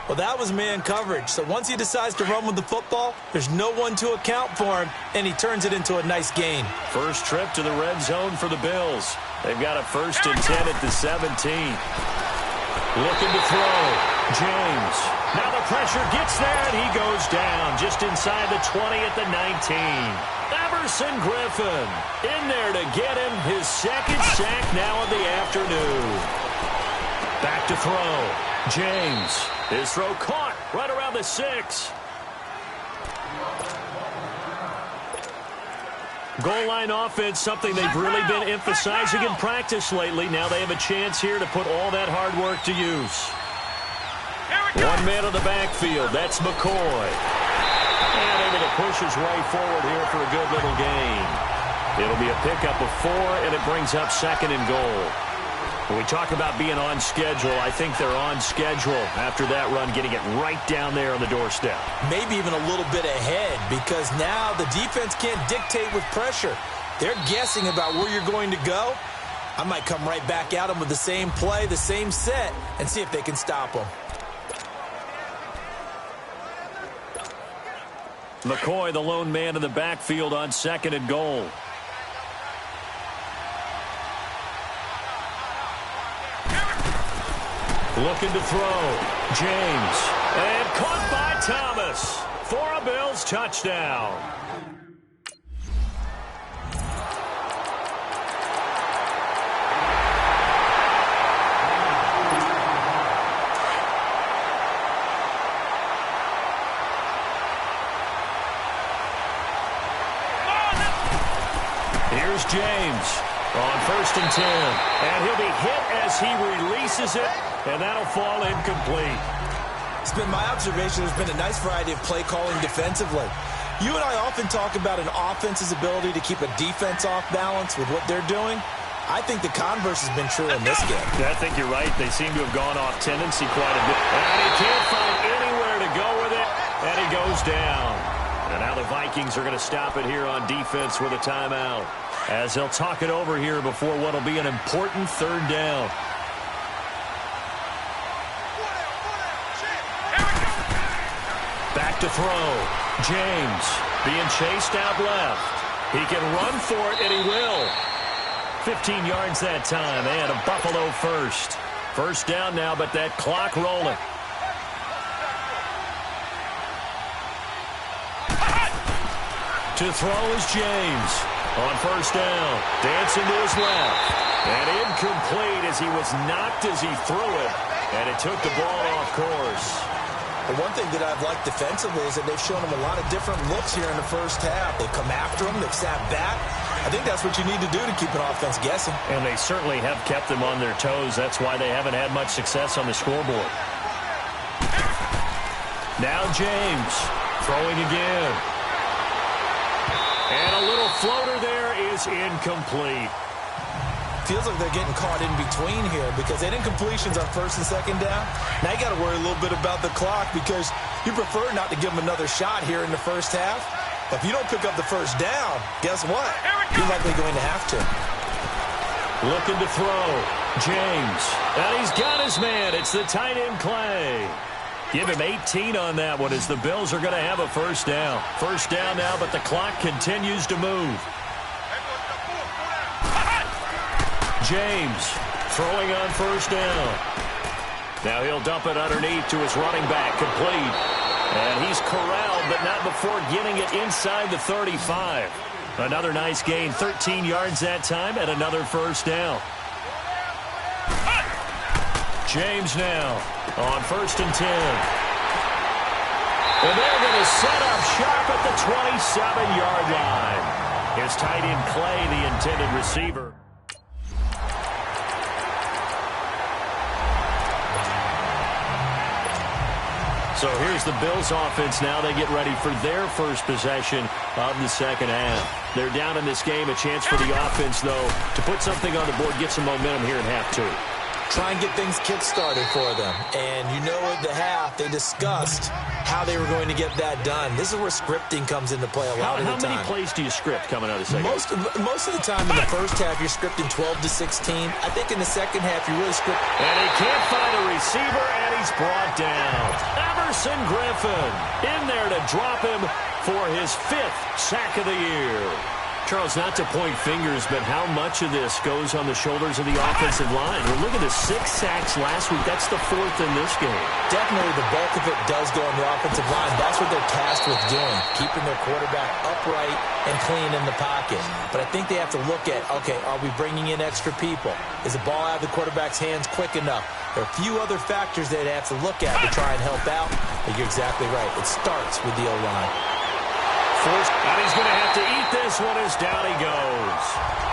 Well, that was man coverage. So once he decides to run with the football, there's no one to account for him, and he turns it into a nice gain. First trip to the red zone for the Bills. They've got a 1st and 10 at the 17. Looking to throw. James. Now the pressure gets there, and he goes down just inside the 20 at the 19. Everson Griffin in there to get him his 2nd sack now of the afternoon. Back to throw. James. His throw caught right around the 6. Goal line offense, something they've really been emphasizing in practice lately. Now they have a chance here to put all that hard work to use. 1 lone man in the backfield. That's McCoy. And able to push his way forward here for a good little gain. It'll be a pickup of 4, and it brings up 2nd and goal. When we talk about being on schedule, I think they're on schedule after that run, getting it right down there on the doorstep. Maybe even a little bit ahead, because now the defense can't dictate with pressure. They're guessing about where you're going to go. I might come right back at them with the same play, the same set, and see if they can stop them. McCoy, the lone man in the backfield on 2nd and goal. Looking to throw. James. And caught by Thomas for a Bills touchdown. Here's James on 1st and 10. And he'll be hit as he releases it. And that'll fall incomplete. It's been my observation there's been a nice variety of play calling defensively. You and I often talk about an offense's ability to keep a defense off balance with what they're doing. I think the converse has been true in this game. Yeah, I think you're right. They seem to have gone off tendency quite a bit. And he can't find anywhere to go with it. And he goes down. And now the Vikings are going to stop it here on defense with a timeout, as they'll talk it over here before what will be an important 3rd down. Back to throw. James being chased out left. He can run for it, and he will. 15 yards that time, and a Buffalo first. 1st down now, but that clock rolling. To throw is James on 1st down. Dancing to his left. And incomplete as he was knocked as he threw it. And it took the ball off course. The one thing that I've liked defensively is that they've shown him a lot of different looks here in the 1st half. They've come after him. They've sat back. I think that's what you need to do to keep an offense guessing. And they certainly have kept them on their toes. That's why they haven't had much success on the scoreboard. Now James throwing again. And a little floater there is incomplete. Feels like they're getting caught in between here because they had incompletions on 1st and 2nd down. Now you got to worry a little bit about the clock because you prefer not to give them another shot here in the 1st half. But if you don't pick up the 1st down, guess what? You're likely going to have to. Looking to throw. James. And he's got his man. It's the tight end Clay. Give him 18 on that one as the Bills are going to have a 1st down. 1st down now, but the clock continues to move. James throwing on 1st down. Now he'll dump it underneath to his running back, complete. And he's corralled, but not before getting it inside the 35. Another nice gain, 13 yards that time, and another 1st down. James now on 1st and 10. And they're going to set up shop at the 27-yard line. His tight end Clay, the intended receiver. So here's the Bills offense now. They get ready for their 1st possession of the 2nd half. They're down in this game. A chance for the offense, though, to put something on the board, get some momentum here in half 2. Try and get things kick-started for them. And you know at the half, they discussed how they were going to get that done. This is where scripting comes into play a lot of the time. How many plays do you script coming out of the 2nd? Most of the time in the 1st half, you're scripting 12 to 16. I think in the 2nd half, you really script. And he can't find a receiver, and he's brought down. Emerson Griffin in there to drop him for his 5th sack of the year. Charles, not to point fingers, but how much of this goes on the shoulders of the offensive line? Well, look at the 6 sacks last week. That's the 4th in this game. Definitely the bulk of it does go on the offensive line. That's what they're tasked with doing, keeping their quarterback upright and clean in the pocket. But I think they have to look at, okay, are we bringing in extra people? Is the ball out of the quarterback's hands quick enough? There are a few other factors they'd have to look at to try and help out. But you're exactly right. It starts with the O-line. And he's going to have to eat this one as down he goes.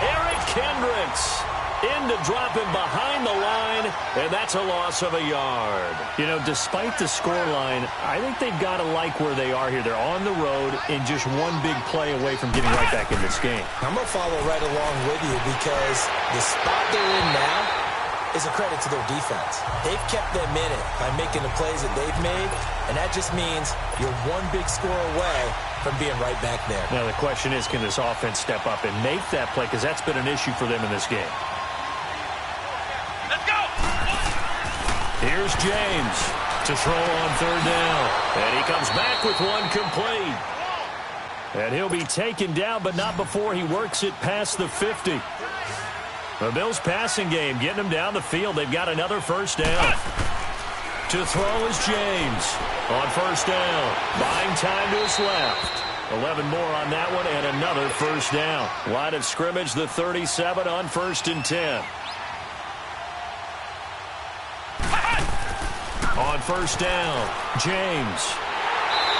Eric Kendricks In to drop him behind the line, and that's a loss of a yard. You know, despite the scoreline, I think they've got to like where they are here. They're on the road and just one big play away from getting right back in this game. I'm going to follow right along with you because the spot they're in now is a credit to their defense. They've kept them in it by making the plays that they've made, and that just means you're one big score away from being right back there. Now, the question is, can this offense step up and make that play? Because that's been an issue for them in this game. Let's go! Here's James to throw on third down. And he comes back with one complete. And he'll be taken down, but not before he works it past the 50. The Bills' passing game getting them down the field. They've got another first down. To throw is James on first down. Buying time to his left. 11 more on that one and another first down. Line of scrimmage, the 37 on 1st and 10. On first down, James.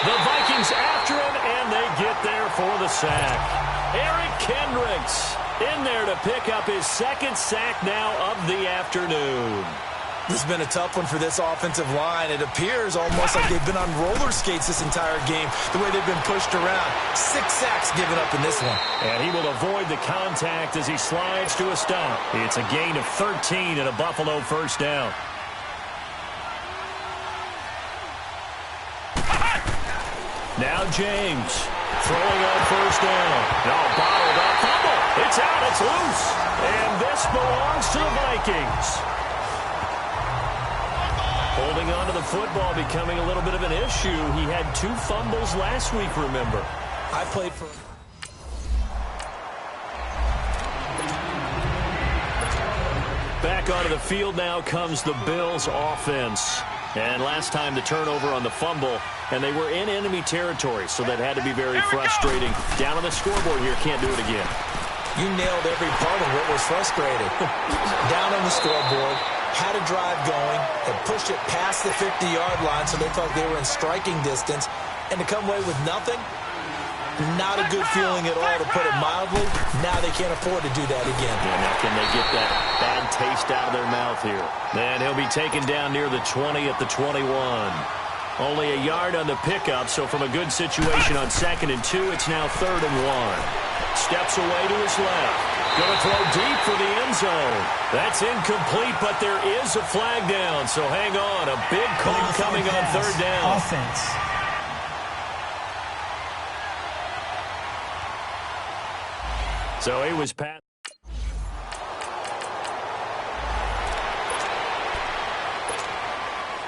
The Vikings after him, and they get there for the sack. Eric Kendricks in there to pick up his second sack now of the afternoon. This has been a tough one for this offensive line. It appears almost like they've been on roller skates this entire game, the way they've been pushed around. 6 sacks given up in this one. And he will avoid the contact as he slides to a stop. It's a gain of 13 and a Buffalo first down. Now James throwing on first down. No, bottled up. Fumble. It's out. It's loose. And this belongs to the Vikings. Holding on to the football becoming a little bit of an issue. He had 2 fumbles last week, remember. I played for... Back onto the field now comes the Bills offense. And last time the turnover on the fumble, and they were in enemy territory, so that had to be very frustrating. Down on the scoreboard here, can't do it again. You nailed every part of what was frustrating. Down on the scoreboard, had a drive going, had pushed it past the 50-yard line, so they thought they were in striking distance, and to come away with nothing, not a good feeling at all, to put it mildly. Now they can't afford to do that again. Yeah, now can they get that bad taste out of their mouth here? Then he'll be taken down near the 20 at the 21. Only a yard on the pickup, so from a good situation on 2nd and 2, it's now 3rd and 1. Steps away to his left. Going to throw deep for the end zone. That's incomplete, but there is a flag down, so hang on. A big call coming on 3rd down. Offense. So he was passed.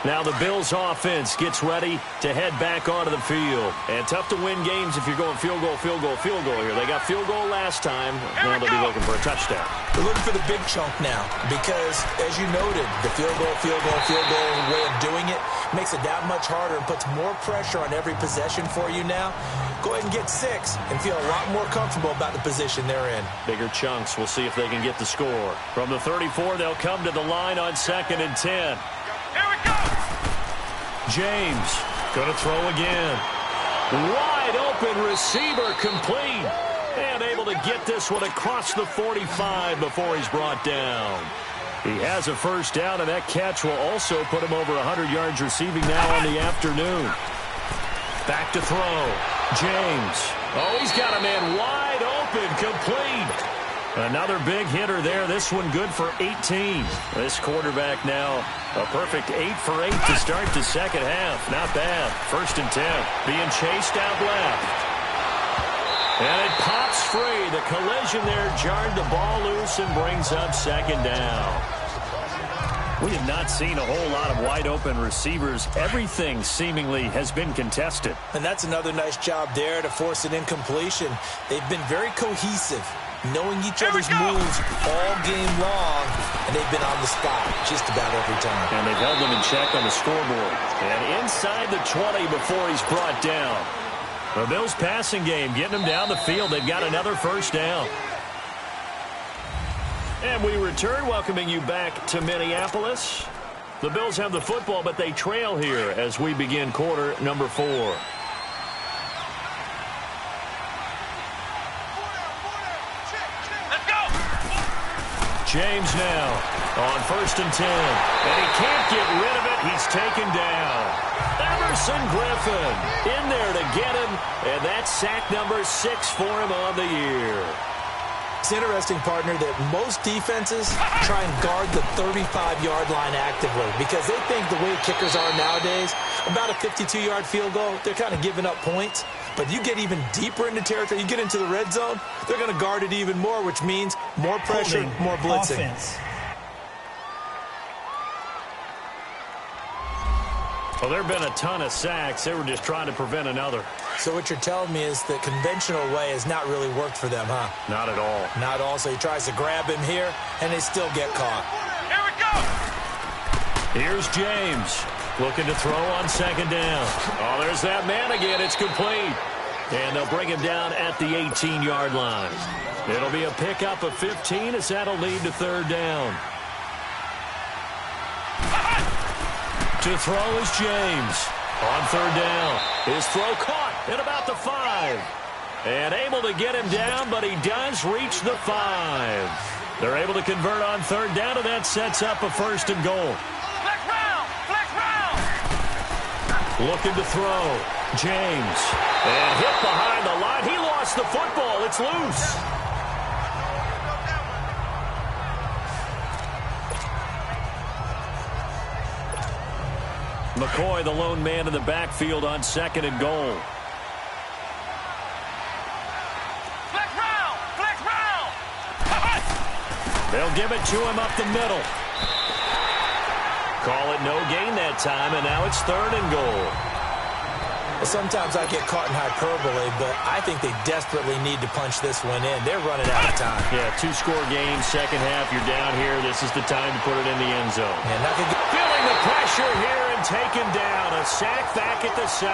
Now the Bills offense gets ready to head back onto the field. And tough to win games if you're going field goal, field goal, field goal here. They got field goal last time. Now they'll be looking for a touchdown. They're looking for the big chunk now because, as you noted, the field goal way of doing it makes it that much harder and puts more pressure on every possession for you now. Go ahead and get 6 and feel a lot more comfortable about the position they're in. Bigger chunks. We'll see if they can get the score. From the 34, they'll come to the line on 2nd and 10. Here we go! James going to throw again. Wide open receiver complete. And able to get this one across the 45 before he's brought down. He has a first down, and that catch will also put him over 100 yards receiving now on the afternoon. Back to throw. James. Oh, he's got a man wide open, complete. Another big hitter there. This one good for 18. This quarterback now a perfect 8 for 8 to start the second half. Not bad. 1st and 10. Being chased out left. And it pops free. The collision there jarred the ball loose and brings up 2nd down. We have not seen a whole lot of wide open receivers. Everything seemingly has been contested. And that's another nice job there to force an incompletion. They've been very cohesive, knowing each other's moves all game long, and they've been on the spot just about every time. And they've held them in check on the scoreboard. And inside the 20 before he's brought down. The Bills passing game getting them down the field. They've got another first down. And we return, welcoming you back to Minneapolis. The Bills have the football, but they trail here as we begin quarter number 4. James now on 1st and 10. And he can't get rid of it. He's taken down. Everson Griffin in there to get him. And that's sack number 6 for him on the year. It's interesting, partner, that most defenses try and guard the 35-yard line actively because they think the way kickers are nowadays, about a 52-yard field goal, they're kind of giving up points. But you get even deeper into territory, you get into the red zone, they're going to guard it even more, which means more pressure, more blitzing. Offense. Well, there have been a ton of sacks. They were just trying to prevent another. So what you're telling me is the conventional way has not really worked for them, huh? Not at all. Not at all. So he tries to grab him here, and they still get caught. Here we go. Here's James looking to throw on 2nd down. Oh, there's that man again. It's complete. And they'll bring him down at the 18-yard line. It'll be a pickup of 15 as that'll lead to 3rd down. To throw is James. On 3rd down. His throw caught at about the 5. And able to get him down, but he does reach the 5. They're able to convert on 3rd down, and that sets up a 1st and goal. Flex round. Flex round. Looking to throw. James. And hit behind the line. He lost the football. It's loose. McCoy, the lone man in the backfield on 2nd and goal. Flex round. Flex round. They'll give it to him up the middle. Call it no gain that time, and now it's 3rd and goal. Sometimes I get caught in hyperbole, but I think they desperately need to punch this one in. They're running out of time. Yeah, 2-score game, 2nd half. You're down here. This is the time to put it in the end zone. And nothing. Feeling the pressure here and taken down. A sack back at the 7.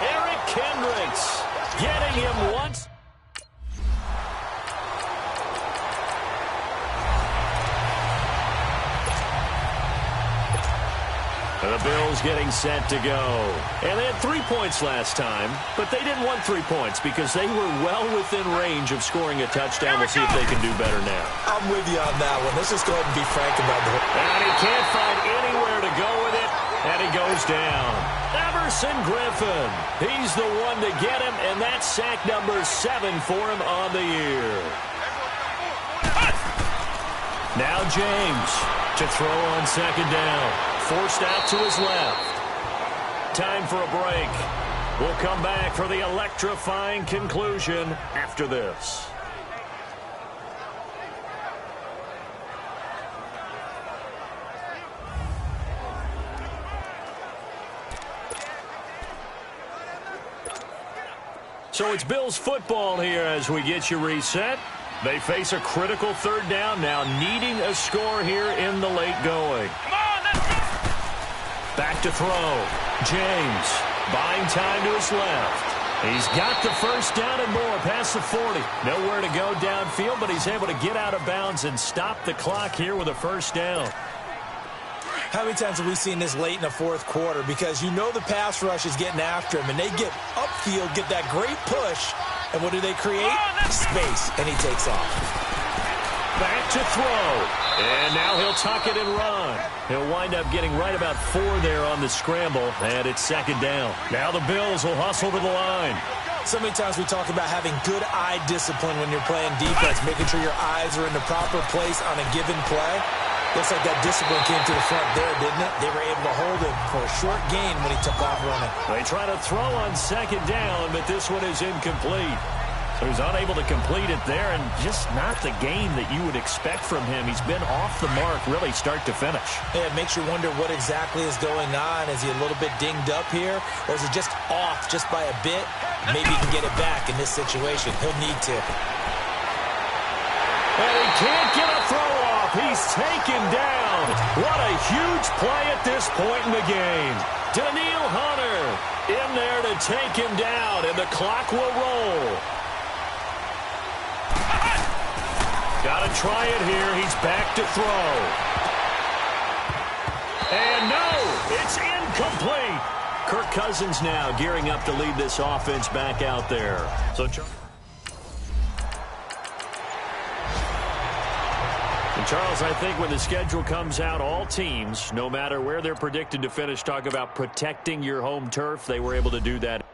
Eric Kendricks getting him once. The Bills getting set to go. And they had 3 points last time, but they didn't want 3 points because they were well within range of scoring a touchdown. We'll see if they can do better now. I'm with you on that one. Let's just go ahead and be frank about the whole. And he can't find anywhere to go with it, and he goes down. Everson Griffin, he's the one to get him, and that's sack number 7 for him on the year. Now James to throw on 2nd down. Forced out to his left. Time for a break. We'll come back for the electrifying conclusion after this. So it's Bills football here as we get you reset. They face a critical 3rd down now, needing a score here in the late going. Back to throw. James buying time to his left. He's got the 1st down and more past the 40. Nowhere to go downfield, but he's able to get out of bounds and stop the clock here with a 1st down. How many times have we seen this late in the 4th quarter? Because you know the pass rush is getting after him, and they get upfield, get that great push, and what do they create? Space, and he takes off. Back to throw. And now he'll tuck it and run. He'll wind up getting right about 4 there on the scramble, and it's 2nd down. Now the Bills will hustle to the line. So many times we talk about having good eye discipline when you're playing defense, making sure your eyes are in the proper place on a given play. Looks like that discipline came to the front there, didn't it? They were able to hold him for a short gain when he took off running. They try to throw on 2nd down, but this one is incomplete. So he's unable to complete it there, and just not the game that you would expect from him. He's been off the mark really start to finish. Yeah, it makes you wonder what exactly is going on. Is he a little bit dinged up here, or is he just off just by a bit? Maybe he can get it back in this situation. He'll need to. And he can't get a throw off. He's taken down. What a huge play at this point in the game. Daniil Hunter in there to take him down, and the clock will roll. Got to try it here. He's back to throw. And no, it's incomplete. Kirk Cousins now gearing up to lead this offense back out there. So Charles, I think when the schedule comes out, all teams, no matter where they're predicted to finish, talk about protecting your home turf. They were able to do that.